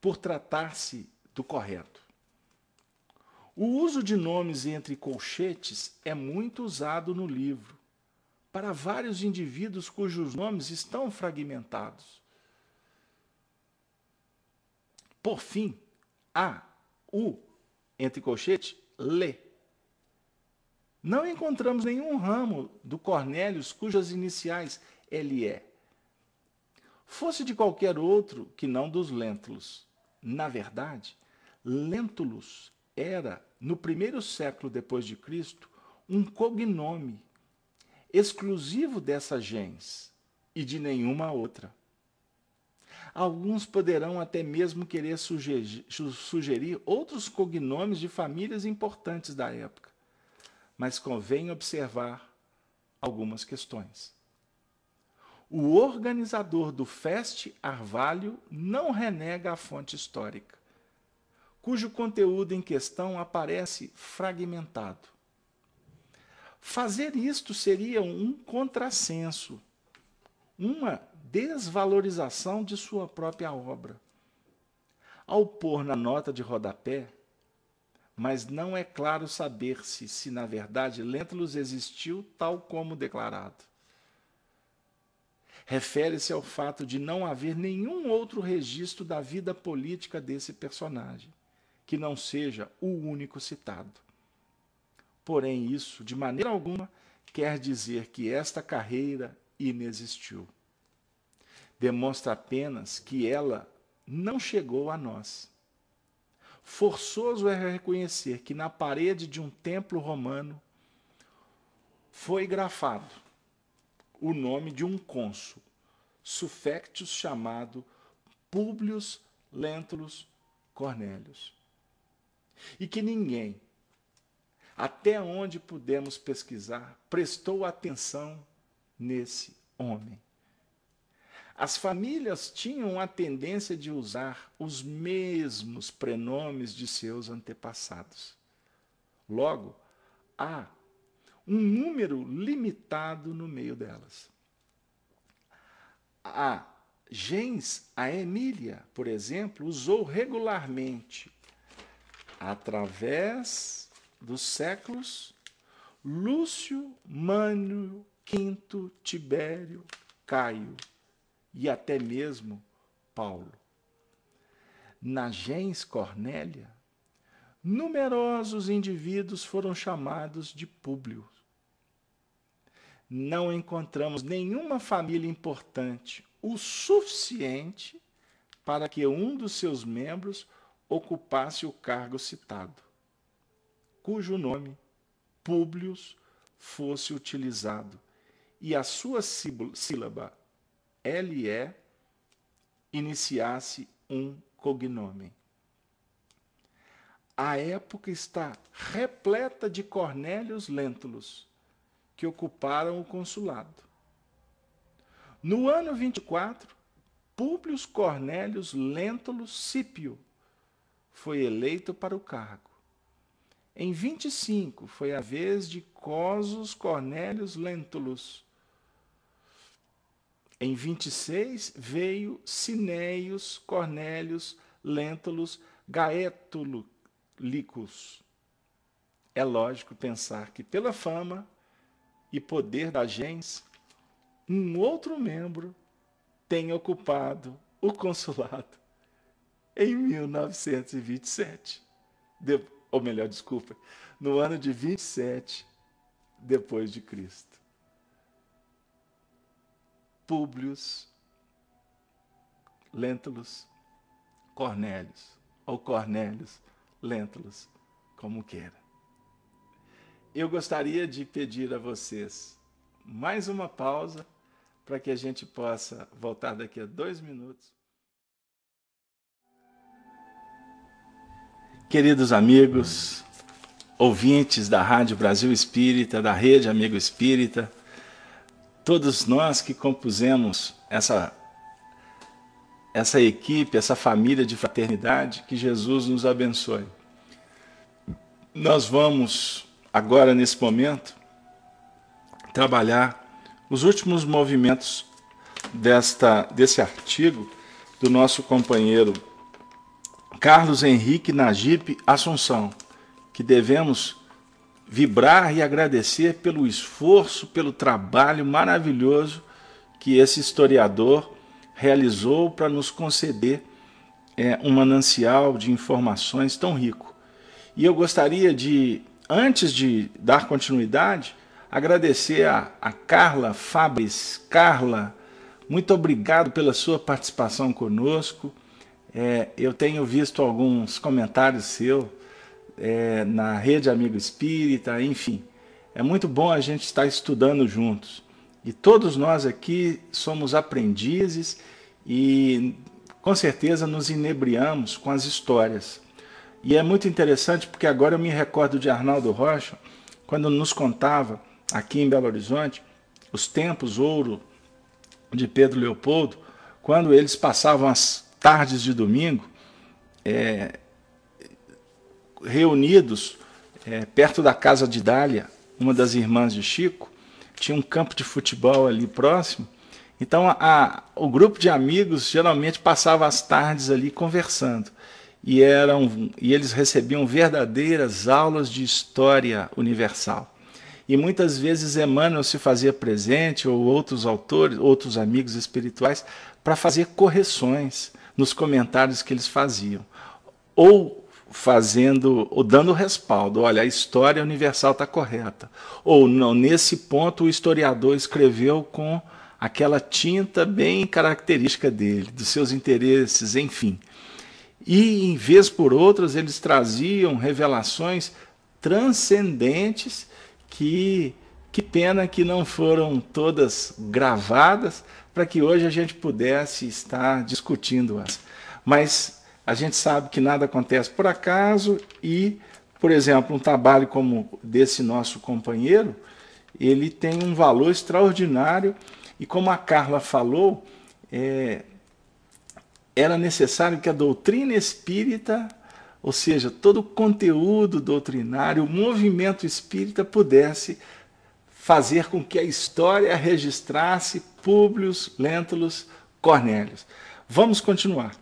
por tratar-se do correto. O uso de nomes entre colchetes é muito usado no livro, para vários indivíduos cujos nomes estão fragmentados. Por fim, há o, entre colchetes, le. Não encontramos nenhum ramo do Cornélius cujas iniciais LE fosse de qualquer outro que não dos Lentulus. Na verdade, Lentulus era, no 1º século depois de Cristo, um cognome exclusivo dessa gens e de nenhuma outra. Alguns poderão até mesmo querer sugerir outros cognomes de famílias importantes da época, mas convém observar algumas questões. O organizador do Fest Arvalio não renega a fonte histórica, cujo conteúdo em questão aparece fragmentado. Fazer isto seria um contrassenso, uma desvalorização de sua própria obra. Ao pôr na nota de rodapé, mas não é claro saber-se se, na verdade, Lentulus existiu tal como declarado. Refere-se ao fato de não haver nenhum outro registro da vida política desse personagem, que não seja o único citado. Porém, isso, de maneira alguma, quer dizer que esta carreira inexistiu. Demonstra apenas que ela não chegou a nós. Forçoso é reconhecer que na parede de um templo romano foi grafado o nome de um cônsul, suffectus chamado Publius Lentulus Cornelius. E que ninguém, até onde pudemos pesquisar, prestou atenção nesse homem. As famílias tinham a tendência de usar os mesmos prenomes de seus antepassados. Logo, há um número limitado no meio delas. A gens Aemília, por exemplo, usou regularmente, através dos séculos, Lúcio, Mânio, Quinto, Tibério, Caio e até mesmo Paulo. Na gens Cornélia, numerosos indivíduos foram chamados de Públio. Não encontramos nenhuma família importante o suficiente para que um dos seus membros ocupasse o cargo citado, cujo nome, Públio, fosse utilizado e a sua sílaba LE iniciasse um cognome. A época está repleta de Cornélios Lentulus, que ocuparam o consulado. No ano 24, Públio Cornélios Lentulus Scipio foi eleito para o cargo. Em 25, foi a vez de Cosus Cornélios Lentulus. Em 26, veio Cinéius Cornélios Lentulus Gaetulicus. É lógico pensar que, pela fama e poder da gens, um outro membro tem ocupado o consulado em 1927. Ou melhor, desculpa, no ano de 27 depois de Cristo. Públio Lentulus Cornélios, ou Cornélios Lentulus, como queira. Eu gostaria de pedir a vocês mais uma pausa para que a gente possa voltar daqui a 2 minutos. Queridos amigos, ouvintes da Rádio Brasil Espírita, da Rede Amigo Espírita, todos nós que compusemos essa equipe, essa família de fraternidade, que Jesus nos abençoe. Nós vamos, agora nesse momento, trabalhar os últimos movimentos desse artigo do nosso companheiro Carlos Henrique Najib Assunção, que devemos vibrar e agradecer pelo esforço, pelo trabalho maravilhoso que esse historiador realizou para nos conceder um manancial de informações tão rico. E eu gostaria de, antes de dar continuidade, agradecer a Carla Fabris. Carla, muito obrigado pela sua participação conosco. Eu tenho visto alguns comentários seus na Rede Amigo Espírita, enfim. É muito bom a gente estar estudando juntos. E todos nós aqui somos aprendizes e com certeza nos inebriamos com as histórias. E é muito interessante porque agora eu me recordo de Arnaldo Rocha, quando nos contava aqui em Belo Horizonte os tempos ouro de Pedro Leopoldo, quando eles passavam as tardes de domingo reunidos perto da casa de Dália, uma das irmãs de Chico. Tinha um campo de futebol ali próximo. Então o grupo de amigos geralmente passava as tardes ali conversando. E eles recebiam verdadeiras aulas de história universal. E muitas vezes Emmanuel se fazia presente, ou outros autores, outros amigos espirituais, para fazer correções nos comentários que eles faziam. Ou dando respaldo, olha, a história universal está correta. Ou não, nesse ponto o historiador escreveu com aquela tinta bem característica dele, dos seus interesses, enfim. E, em vez por outras, eles traziam revelações transcendentes que pena que não foram todas gravadas para que hoje a gente pudesse estar discutindo-as. Mas a gente sabe que nada acontece por acaso e, por exemplo, um trabalho como desse nosso companheiro, ele tem um valor extraordinário e, como a Carla falou, era necessário que a doutrina espírita, ou seja, todo o conteúdo doutrinário, o movimento espírita pudesse fazer com que a história registrasse Públio Lentulus Cornélios. Vamos continuar.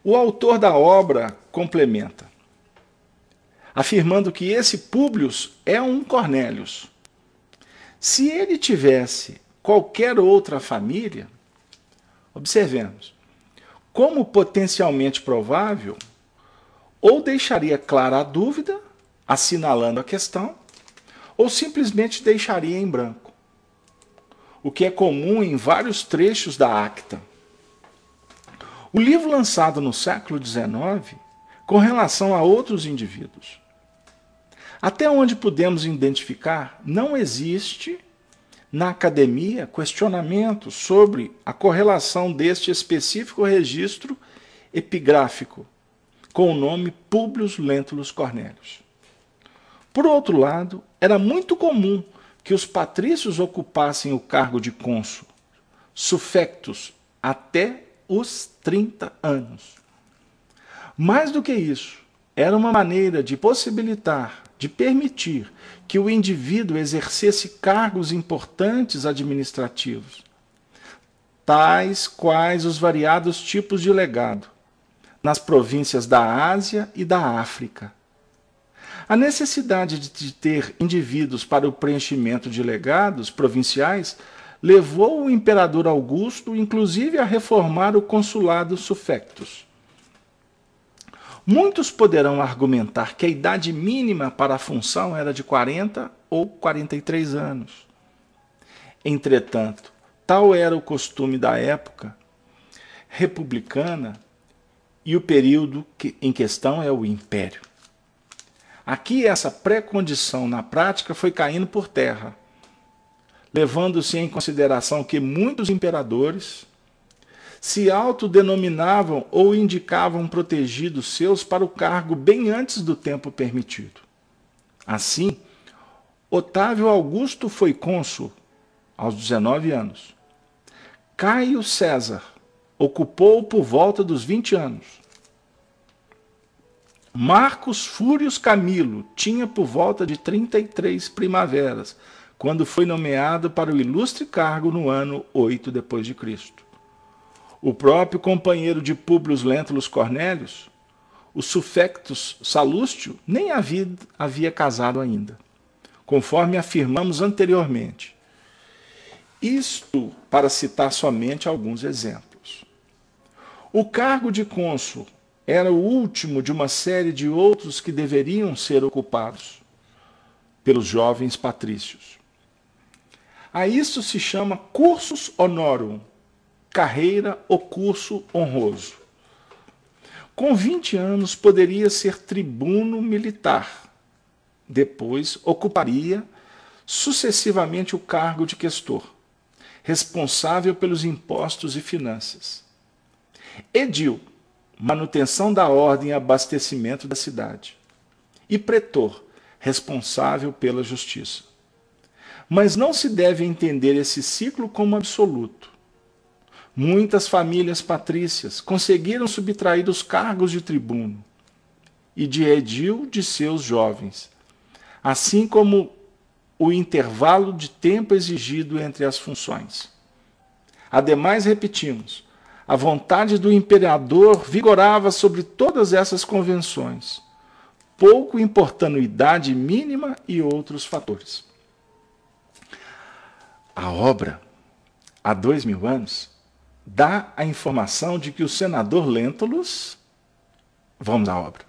O autor da obra complementa, afirmando que esse Públio é um Cornélios. Se ele tivesse qualquer outra família, observemos, como potencialmente provável, ou deixaria clara a dúvida, assinalando a questão, ou simplesmente deixaria em branco, o que é comum em vários trechos da acta. O livro lançado no século XIX, com relação a outros indivíduos. Até onde podemos identificar, não existe na academia questionamento sobre a correlação deste específico registro epigráfico com o nome Públio Lentulus Cornélios. Por outro lado, era muito comum que os patrícios ocupassem o cargo de cônsul, suffectus, até os 30 anos. Mais do que isso, era uma maneira de possibilitar, de permitir que o indivíduo exercesse cargos importantes administrativos, tais quais os variados tipos de legado, nas províncias da Ásia e da África. A necessidade de ter indivíduos para o preenchimento de legados provinciais levou o imperador Augusto, inclusive, a reformar o consulado suffectus. Muitos poderão argumentar que a idade mínima para a função era de 40 ou 43 anos. Entretanto, tal era o costume da época republicana e o período em questão é o Império. Aqui essa pré-condição na prática foi caindo por terra, levando-se em consideração que muitos imperadores se autodenominavam ou indicavam protegidos seus para o cargo bem antes do tempo permitido. Assim, Otávio Augusto foi cônsul aos 19 anos. Caio César ocupou por volta dos 20 anos. Marcos Fúrios Camilo tinha por volta de 33 primaveras, quando foi nomeado para o ilustre cargo no ano 8 depois de Cristo. O próprio companheiro de Públio Lentulus Cornélios, o suffectus Salustio, nem havia casado ainda, conforme afirmamos anteriormente. Isto para citar somente alguns exemplos. O cargo de cônsul era o último de uma série de outros que deveriam ser ocupados pelos jovens patrícios. A isso se chama cursus honorum, carreira ou curso honroso. Com 20 anos poderia ser tribuno militar. Depois ocuparia sucessivamente o cargo de questor, responsável pelos impostos e finanças. Edil, manutenção da ordem e abastecimento da cidade. E pretor, responsável pela justiça. Mas não se deve entender esse ciclo como absoluto. Muitas famílias patrícias conseguiram subtrair os cargos de tribuno e de edil de seus jovens, assim como o intervalo de tempo exigido entre as funções. Ademais, repetimos, a vontade do imperador vigorava sobre todas essas convenções, pouco importando idade mínima e outros fatores. A obra, há 2000 anos, dá a informação de que o senador Lentulus, vamos à obra,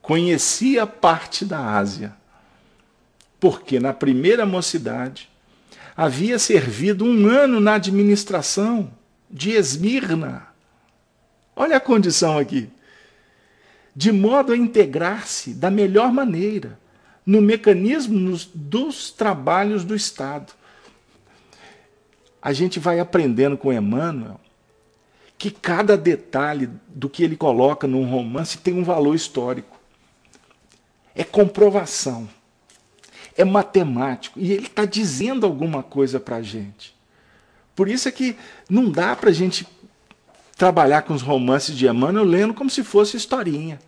conhecia parte da Ásia, porque na primeira mocidade havia servido 1 ano na administração de Esmirna. Olha a condição aqui. De modo a integrar-se da melhor maneira no mecanismo dos trabalhos do Estado. A gente vai aprendendo com Emmanuel que cada detalhe do que ele coloca num romance tem um valor histórico. É comprovação. É matemático. E ele está dizendo alguma coisa para a gente. Por isso é que não dá para a gente trabalhar com os romances de Emmanuel lendo como se fosse historinha.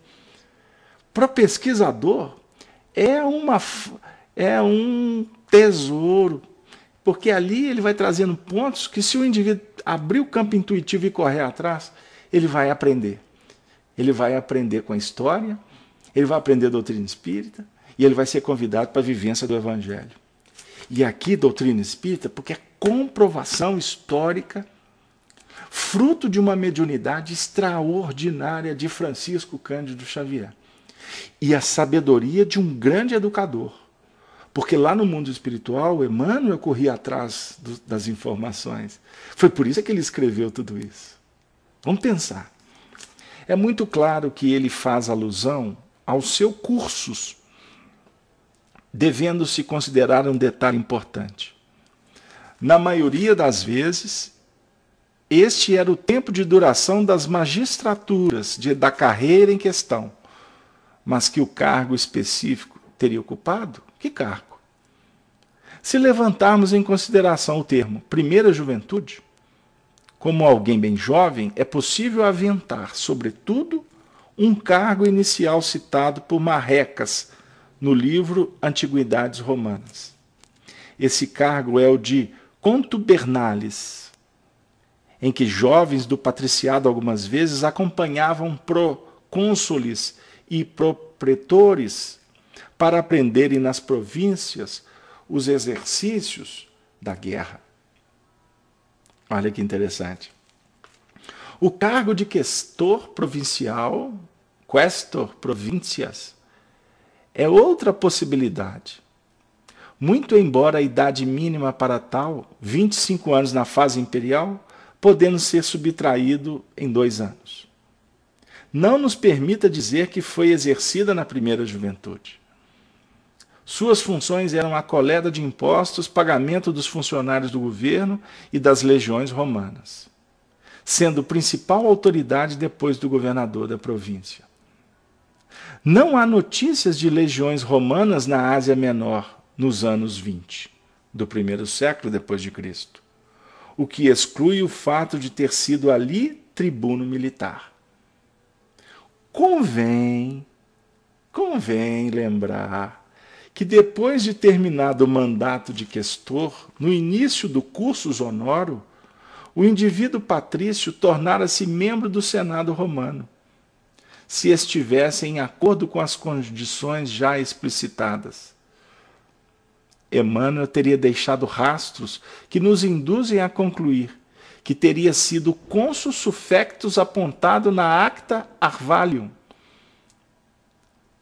Para o pesquisador, é um tesouro, porque ali ele vai trazendo pontos que, se o indivíduo abrir o campo intuitivo e correr atrás, ele vai aprender. Ele vai aprender com a história, ele vai aprender a doutrina espírita, e ele vai ser convidado para a vivência do Evangelho. E aqui, doutrina espírita, porque é comprovação histórica, fruto de uma mediunidade extraordinária de Francisco Cândido Xavier. E a sabedoria de um grande educador. Porque lá no mundo espiritual, Emmanuel corria atrás das informações. Foi por isso que ele escreveu tudo isso. Vamos pensar. É muito claro que ele faz alusão aos seus cursos, devendo-se considerar um detalhe importante. Na maioria das vezes, este era o tempo de duração das magistraturas da carreira em questão, mas que o cargo específico teria ocupado? Que cargo? Se levantarmos em consideração o termo primeira juventude, como alguém bem jovem, é possível aventar, sobretudo, um cargo inicial citado por Marrecas no livro Antiguidades Romanas. Esse cargo é o de contubernalis, em que jovens do patriciado algumas vezes acompanhavam procônsules e propretores para aprenderem nas províncias os exercícios da guerra. Olha que interessante. O cargo de questor provincial, questor provincias, é outra possibilidade. Muito embora a idade mínima para tal, 25 anos na fase imperial, podendo ser subtraído em 2 anos. Não nos permita dizer que foi exercida na primeira juventude. Suas funções eram a coleta de impostos, pagamento dos funcionários do governo e das legiões romanas, sendo principal autoridade depois do governador da província. Não há notícias de legiões romanas na Ásia Menor nos anos 20, do primeiro século depois de Cristo, o que exclui o fato de ter sido ali tribuno militar. Convém lembrar que depois de terminado o mandato de questor, no início do cursus honoro, o indivíduo patrício tornara-se membro do Senado romano, se estivesse em acordo com as condições já explicitadas. Emmanuel teria deixado rastros que nos induzem a concluir que teria sido cônsul suffectus apontado na Acta Arvalium.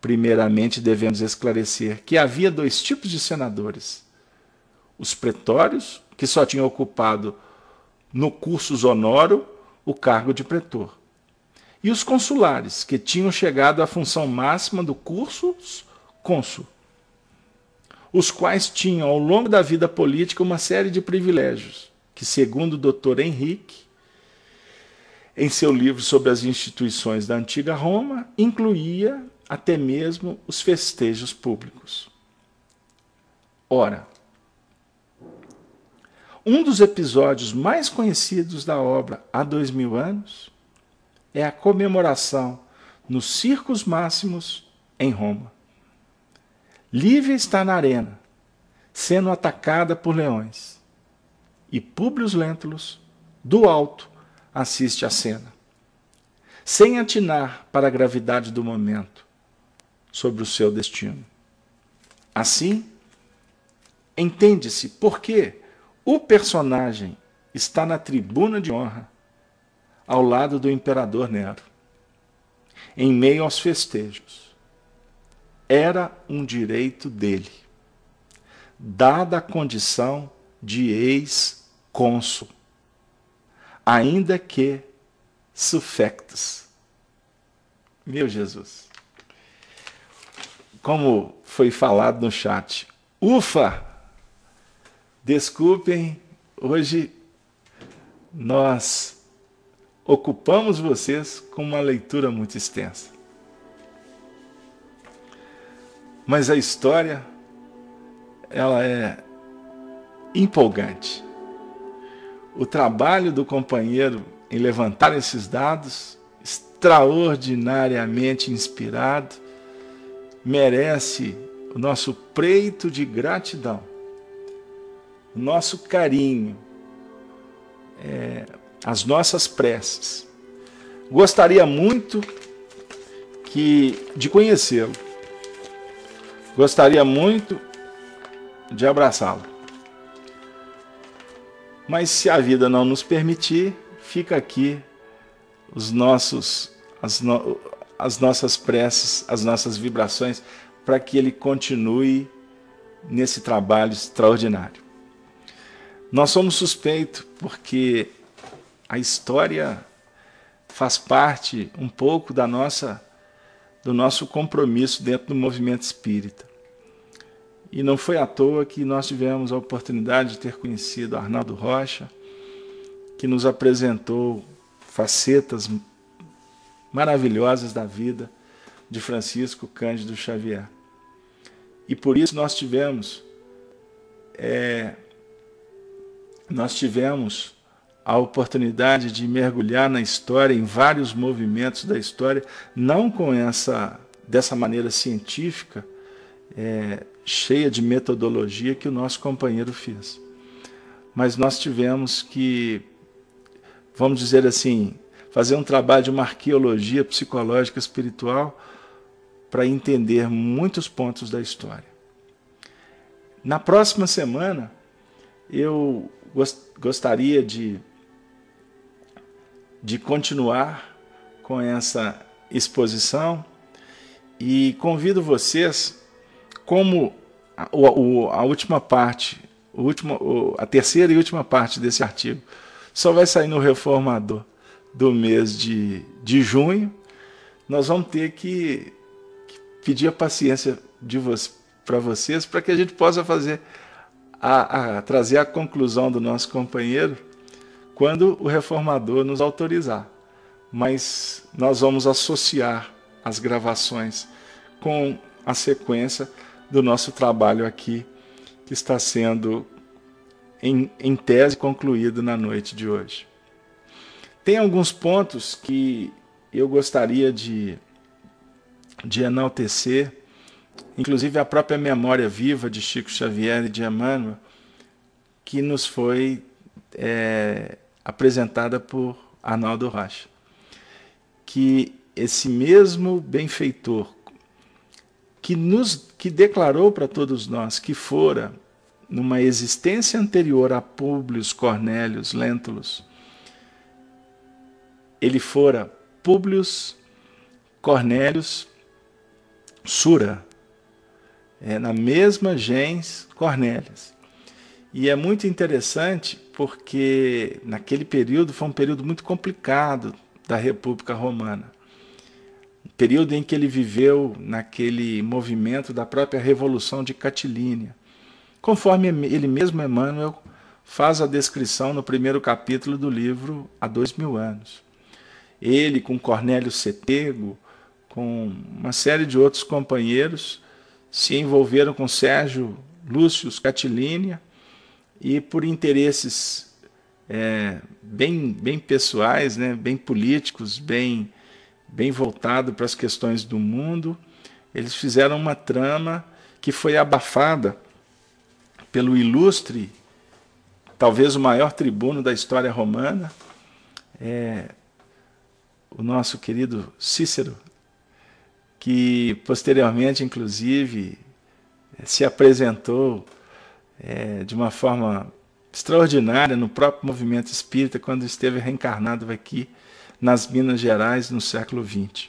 Primeiramente, devemos esclarecer que havia 2 tipos de senadores. Os pretórios, que só tinham ocupado no cursus honoro o cargo de pretor. E os consulares, que tinham chegado à função máxima do cursus cônsul, os quais tinham, ao longo da vida política, uma série de privilégios, que, segundo o Dr. Henrique, em seu livro sobre as instituições da antiga Roma, incluía até mesmo os festejos públicos. Ora, um dos episódios mais conhecidos da obra há 2000 anos é a comemoração nos Circos Máximos em Roma. Lívia está na arena, sendo atacada por leões, e Públio Lentulus, do alto, assiste à cena, sem atinar para a gravidade do momento, sobre o seu destino. Assim, entende-se por que o personagem está na tribuna de honra, ao lado do imperador Nero, em meio aos festejos. Era um direito dele, dada a condição de ex-cônsul, ainda que suffectus. Meu Jesus! Como foi falado no chat, ufa! Desculpem, hoje nós ocupamos vocês com uma leitura muito extensa. Mas a história, ela é empolgante. O trabalho do companheiro em levantar esses dados, extraordinariamente inspirado, merece o nosso preito de gratidão, o nosso carinho, as nossas preces. Gostaria muito de conhecê-lo. Gostaria muito de abraçá-lo. Mas se a vida não nos permitir, fica aqui as nossas preces, as nossas vibrações, para que ele continue nesse trabalho extraordinário. Nós somos suspeitos porque a história faz parte um pouco do nosso compromisso dentro do movimento espírita. E não foi à toa que nós tivemos a oportunidade de ter conhecido Arnaldo Rocha, que nos apresentou facetas maravilhosas da vida de Francisco Cândido Xavier. E por isso nós tivemos a oportunidade de mergulhar na história, em vários movimentos da história, não dessa maneira científica, cheia de metodologia que o nosso companheiro fez. Mas nós tivemos que, vamos dizer assim, fazer um trabalho de uma arqueologia psicológica espiritual para entender muitos pontos da história. Na próxima semana, eu gostaria de continuar com essa exposição e convido vocês, como a última parte, a terceira e última parte desse artigo só vai sair no Reformador do mês de junho, nós vamos ter que pedir a paciência para vocês, para que a gente possa trazer a conclusão do nosso companheiro quando o Reformador nos autorizar. Mas nós vamos associar as gravações com a sequência do nosso trabalho aqui, que está sendo em tese concluído na noite de hoje. Tem alguns pontos que eu gostaria de enaltecer, inclusive a própria memória viva de Chico Xavier e de Emmanuel, que nos foi apresentada por Arnaldo Rocha. Que esse mesmo benfeitor que declarou para todos nós que fora, numa existência anterior a Públio Cornélios Lentulus, ele fora Públio Cornélios Sura, na mesma gens Cornélios. E é muito interessante porque naquele período foi um período muito complicado da República Romana. Período em que ele viveu naquele movimento da própria Revolução de Catilínia. Conforme ele mesmo, Emmanuel, faz a descrição no primeiro capítulo do livro Há 2000 anos. Ele, com Cornélio Setego, com uma série de outros companheiros, se envolveram com Sérgio Lúcio Catilínia e, por interesses bem pessoais, né, bem políticos, bem voltado para as questões do mundo, eles fizeram uma trama que foi abafada pelo ilustre, talvez o maior tribuno da história romana, o nosso querido Cícero, que posteriormente, inclusive, se apresentou de uma forma extraordinária no próprio movimento espírita, quando esteve reencarnado aqui nas Minas Gerais no século XX.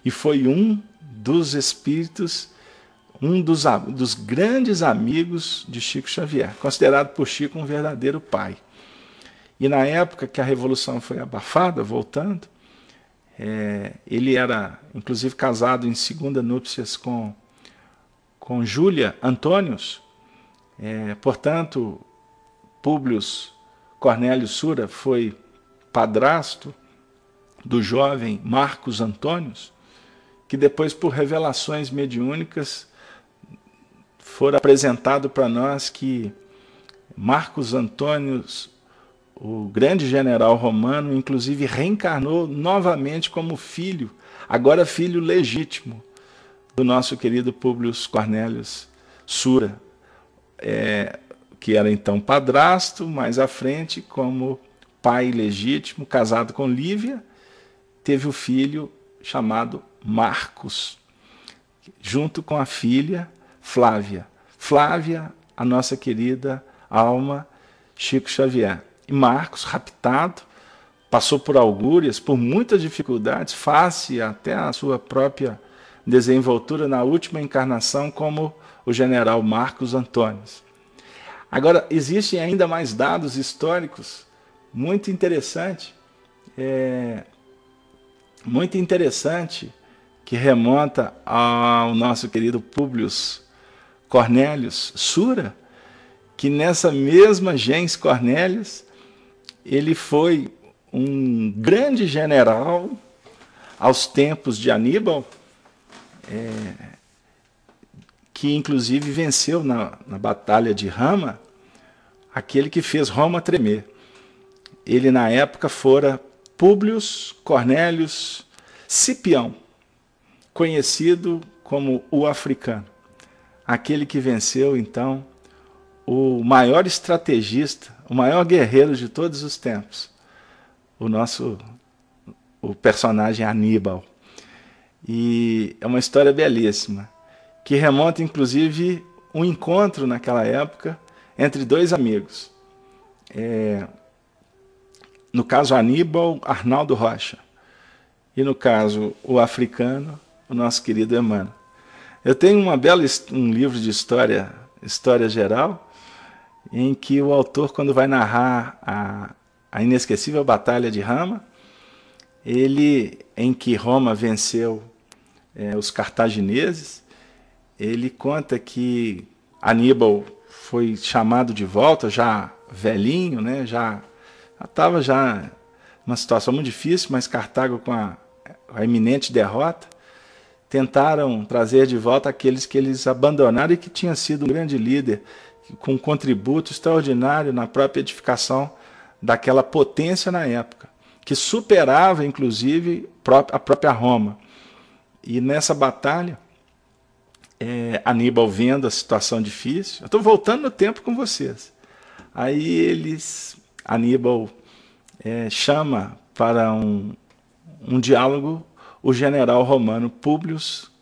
E foi um dos espíritos, um dos grandes amigos de Chico Xavier, considerado por Chico um verdadeiro pai. E na época que a Revolução foi abafada, voltando, ele era, inclusive, casado em segunda núpcias com Júlia Antônios. Portanto, Públio Cornélio Sura foi padrasto do jovem Marcos Antônios, que depois, por revelações mediúnicas, foi apresentado para nós que Marcos Antônios, o grande general romano, inclusive reencarnou novamente como filho, agora filho legítimo, do nosso querido Públio Cornélios Sura, que era então padrasto, mais à frente, como pai legítimo, casado com Lívia, teve o filho chamado Marcos, junto com a filha Flávia. Flávia, a nossa querida alma Chico Xavier. E Marcos, raptado, passou por augúrias, por muitas dificuldades, face até a sua própria desenvoltura na última encarnação como o general Marcos Antônio. Agora, existem ainda mais dados históricos muito interessantes, que remonta ao nosso querido Públio Cornélios Sura, que nessa mesma gens Cornélios, ele foi um grande general aos tempos de Aníbal, que inclusive venceu na Batalha de Rama, aquele que fez Roma tremer. Ele na época fora Públio Cornélios Cipião, conhecido como o africano, aquele que venceu então o maior estrategista, o maior guerreiro de todos os tempos, o personagem Aníbal. E é uma história belíssima, que remonta inclusive um encontro naquela época entre dois amigos. No caso Aníbal, Arnaldo Rocha, e no caso o africano, o nosso querido Emmanuel. Eu tenho um livro de história geral, em que o autor, quando vai narrar a inesquecível Batalha de Rama, em que Roma venceu os cartagineses, ele conta que Aníbal foi chamado de volta, já velhinho, né, já estava numa situação muito difícil, mas Cartago, com a iminente derrota, tentaram trazer de volta aqueles que eles abandonaram e que tinha sido um grande líder, com um contributo extraordinário na própria edificação daquela potência na época, que superava, inclusive, a própria Roma. E nessa batalha, Aníbal, vendo a situação difícil, eu estou voltando no tempo com vocês, aí Aníbal chama para um diálogo o general romano Públio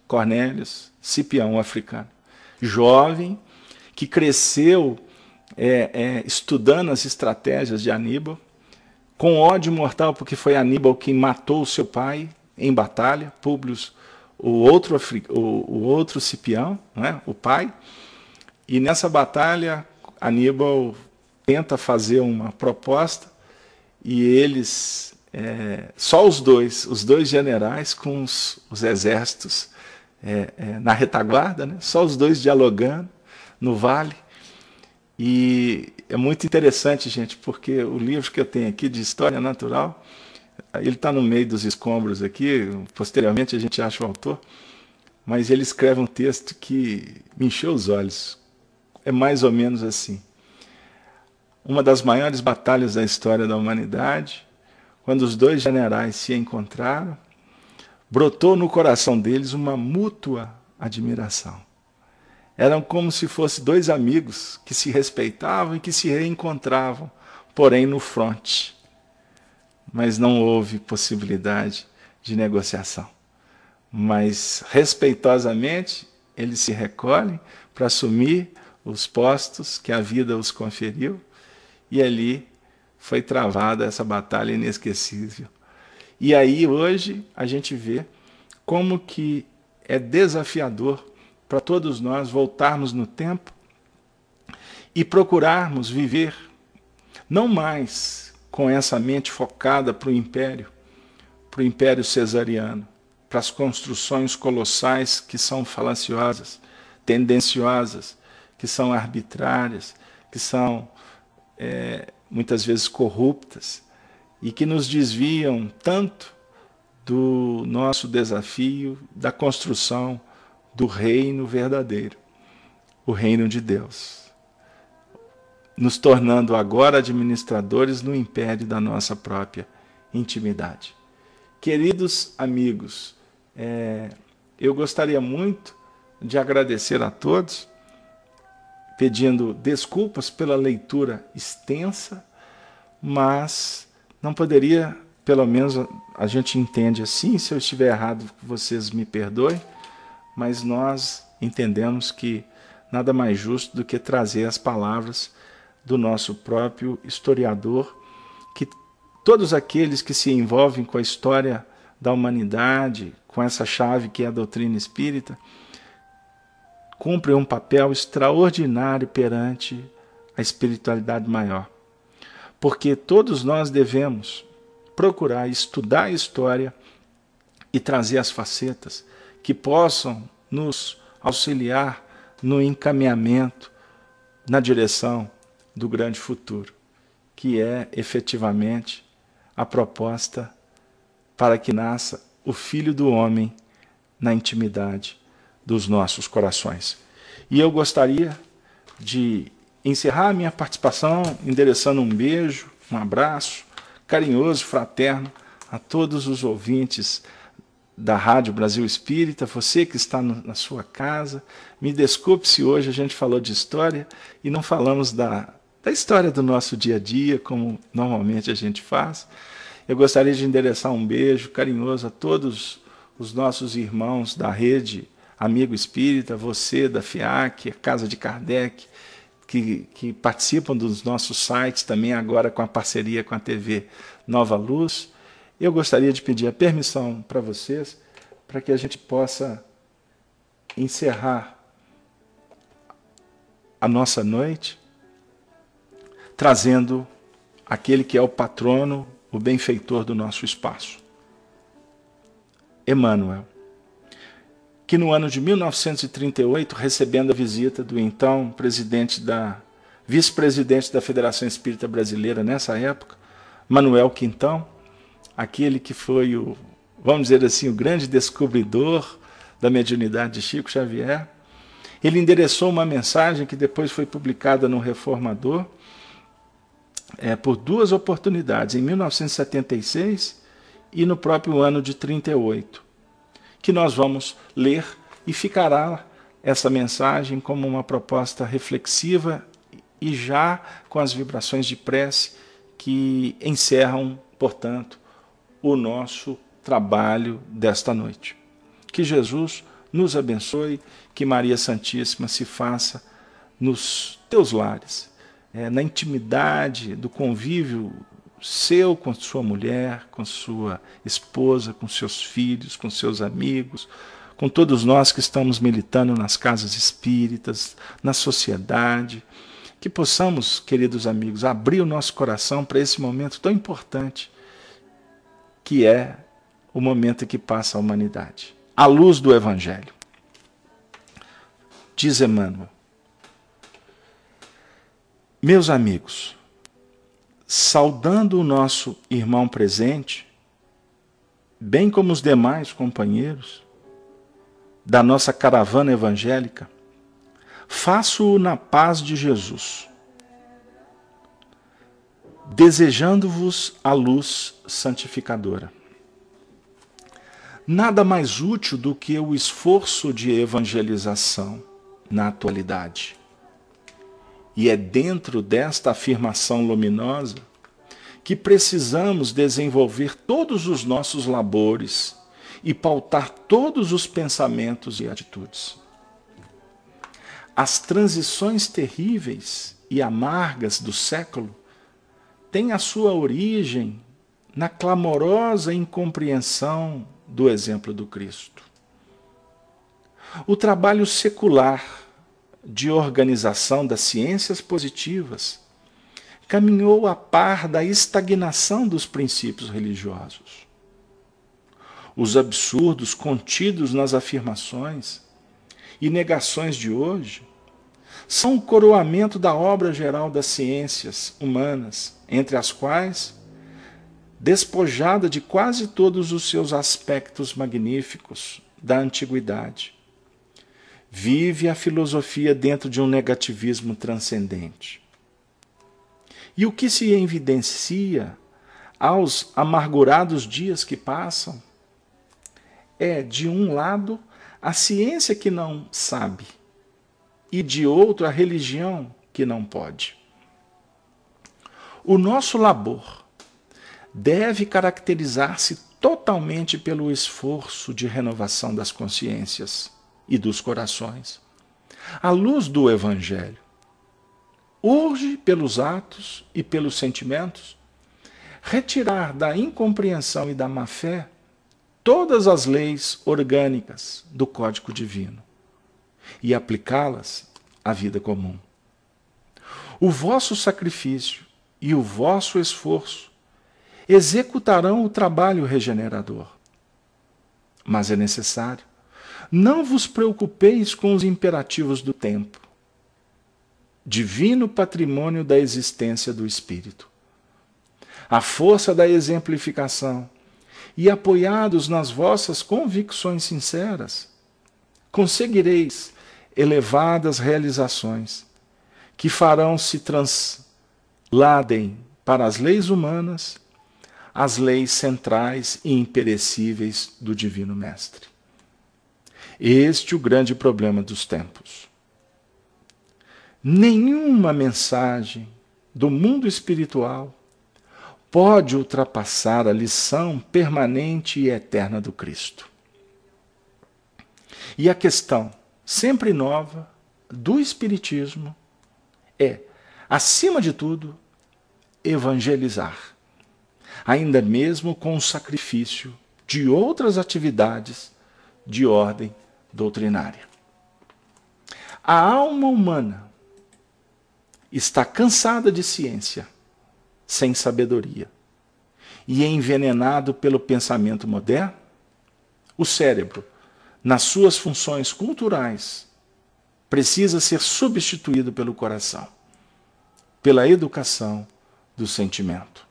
Cornélios Cipião, o africano, jovem, que cresceu estudando as estratégias de Aníbal, com ódio mortal, porque foi Aníbal quem matou o seu pai em batalha, Públio, o outro Cipião, né, o pai. E nessa batalha, Aníbal tenta fazer uma proposta, e eles, só os dois generais com os exércitos na retaguarda, né, só os dois dialogando no vale. E é muito interessante, gente, porque o livro que eu tenho aqui de História Natural, ele está no meio dos escombros aqui, posteriormente a gente acha o autor, mas ele escreve um texto que me encheu os olhos. É mais ou menos assim: uma das maiores batalhas da história da humanidade, quando os dois generais se encontraram, brotou no coração deles uma mútua admiração. Eram como se fossem dois amigos que se respeitavam e que se reencontravam, porém no fronte. Mas não houve possibilidade de negociação. Mas, respeitosamente, eles se recolhem para assumir os postos que a vida os conferiu, e ali foi travada essa batalha inesquecível. E aí, hoje, a gente vê como que é desafiador para todos nós voltarmos no tempo e procurarmos viver não mais com essa mente focada para o Império Cesariano, para as construções colossais que são falaciosas, tendenciosas, que são arbitrárias, que são muitas vezes corruptas e que nos desviam tanto do nosso desafio da construção do reino verdadeiro, o reino de Deus, nos tornando agora administradores no império da nossa própria intimidade. Queridos amigos, eu gostaria muito de agradecer a todos, pedindo desculpas pela leitura extensa, mas não poderia, pelo menos a gente entende assim, se eu estiver errado, vocês me perdoem, mas nós entendemos que nada mais justo do que trazer as palavras do nosso próprio historiador, que todos aqueles que se envolvem com a história da humanidade, com essa chave que é a doutrina espírita, cumprem um papel extraordinário perante a espiritualidade maior. Porque todos nós devemos procurar estudar a história e trazer as facetas que possam nos auxiliar no encaminhamento, na direção do grande futuro, que é efetivamente a proposta para que nasça o Filho do Homem na intimidade dos nossos corações. E eu gostaria de encerrar a minha participação endereçando um beijo, um abraço carinhoso, fraterno a todos os ouvintes da Rádio Brasil Espírita, você que está na sua casa. Me desculpe se hoje a gente falou de história e não falamos da história do nosso dia a dia, como normalmente a gente faz. Eu gostaria de endereçar um beijo carinhoso a todos os nossos irmãos da rede Amigo Espírita, você da FIAC, a Casa de Kardec, que participam dos nossos sites também agora com a parceria com a TV Nova Luz. Eu gostaria de pedir a permissão para vocês para que a gente possa encerrar a nossa noite trazendo aquele que é o patrono, o benfeitor do nosso espaço, Emmanuel, que no ano de 1938, recebendo a visita do então vice-presidente da Federação Espírita Brasileira nessa época, Manuel Quintão, aquele que foi vamos dizer assim, o grande descobridor da mediunidade de Chico Xavier, ele endereçou uma mensagem que depois foi publicada no Reformador, por duas oportunidades, em 1976 e no próprio ano de 38, que nós vamos ler e ficará essa mensagem como uma proposta reflexiva e já com as vibrações de prece que encerram, portanto, o nosso trabalho desta noite. Que Jesus nos abençoe, que Maria Santíssima se faça nos teus lares, na intimidade do convívio seu com sua mulher, com sua esposa, com seus filhos, com seus amigos, com todos nós que estamos militando nas casas espíritas, na sociedade, que possamos, queridos amigos, abrir o nosso coração para esse momento tão importante que é o momento em que passa a humanidade, à luz do Evangelho. Diz Emmanuel: meus amigos, saudando o nosso irmão presente, bem como os demais companheiros da nossa caravana evangélica, faço-o na paz de Jesus, desejando-vos a luz santificadora. Nada mais útil do que o esforço de evangelização na atualidade. E é dentro desta afirmação luminosa que precisamos desenvolver todos os nossos labores e pautar todos os pensamentos e atitudes. As transições terríveis e amargas do século têm a sua origem na clamorosa incompreensão do exemplo do Cristo. O trabalho secular de organização das ciências positivas caminhou a par da estagnação dos princípios religiosos. Os absurdos contidos nas afirmações e negações de hoje são o coroamento da obra geral das ciências humanas, entre as quais, despojada de quase todos os seus aspectos magníficos da antiguidade, vive a filosofia dentro de um negativismo transcendente. E o que se evidencia aos amargurados dias que passam é, de um lado, a ciência que não sabe, e de outro a religião que não pode. O nosso labor deve caracterizar-se totalmente pelo esforço de renovação das consciências e dos corações, à luz do Evangelho. Urge pelos atos e pelos sentimentos retirar da incompreensão e da má-fé todas as leis orgânicas do Código Divino e aplicá-las à vida comum. O vosso sacrifício e o vosso esforço executarão o trabalho regenerador. Mas é necessário. Não vos preocupeis com os imperativos do tempo, divino patrimônio da existência do Espírito. A força da exemplificação e apoiados nas vossas convicções sinceras, conseguireis elevadas realizações que farão se transladem para as leis humanas as leis centrais e imperecíveis do Divino Mestre. Este é o grande problema dos tempos. Nenhuma mensagem do mundo espiritual pode ultrapassar a lição permanente e eterna do Cristo. E a questão sempre nova do Espiritismo é, acima de tudo, evangelizar, ainda mesmo com o sacrifício de outras atividades de ordem doutrinária. A alma humana está cansada de ciência, sem sabedoria, e envenenado pelo pensamento moderno. O cérebro, nas suas funções culturais, precisa ser substituído pelo coração, pela educação do sentimento.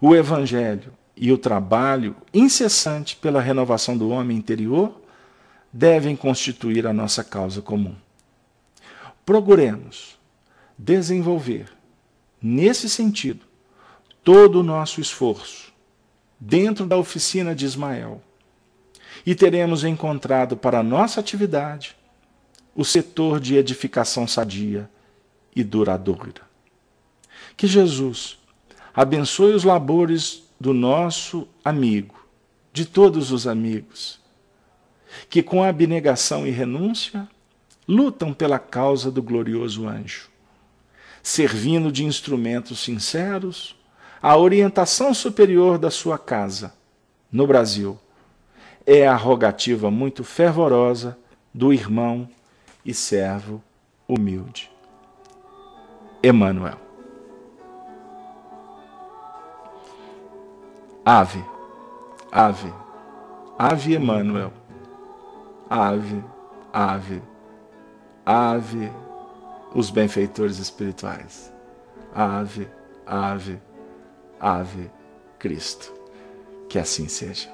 O Evangelho e o trabalho incessante pela renovação do homem interior devem constituir a nossa causa comum. Procuremos desenvolver, nesse sentido, todo o nosso esforço dentro da oficina de Ismael e teremos encontrado para a nossa atividade o setor de edificação sadia e duradoura. Que Jesus abençoe os labores do nosso amigo, de todos os amigos, que com abnegação e renúncia lutam pela causa do glorioso anjo, servindo de instrumentos sinceros à orientação superior da sua casa, no Brasil. É a rogativa muito fervorosa do irmão e servo humilde. Emmanuel. Ave, ave, ave Emmanuel. Ave, ave, ave os benfeitores espirituais. Ave, ave, ave Cristo. Que assim seja.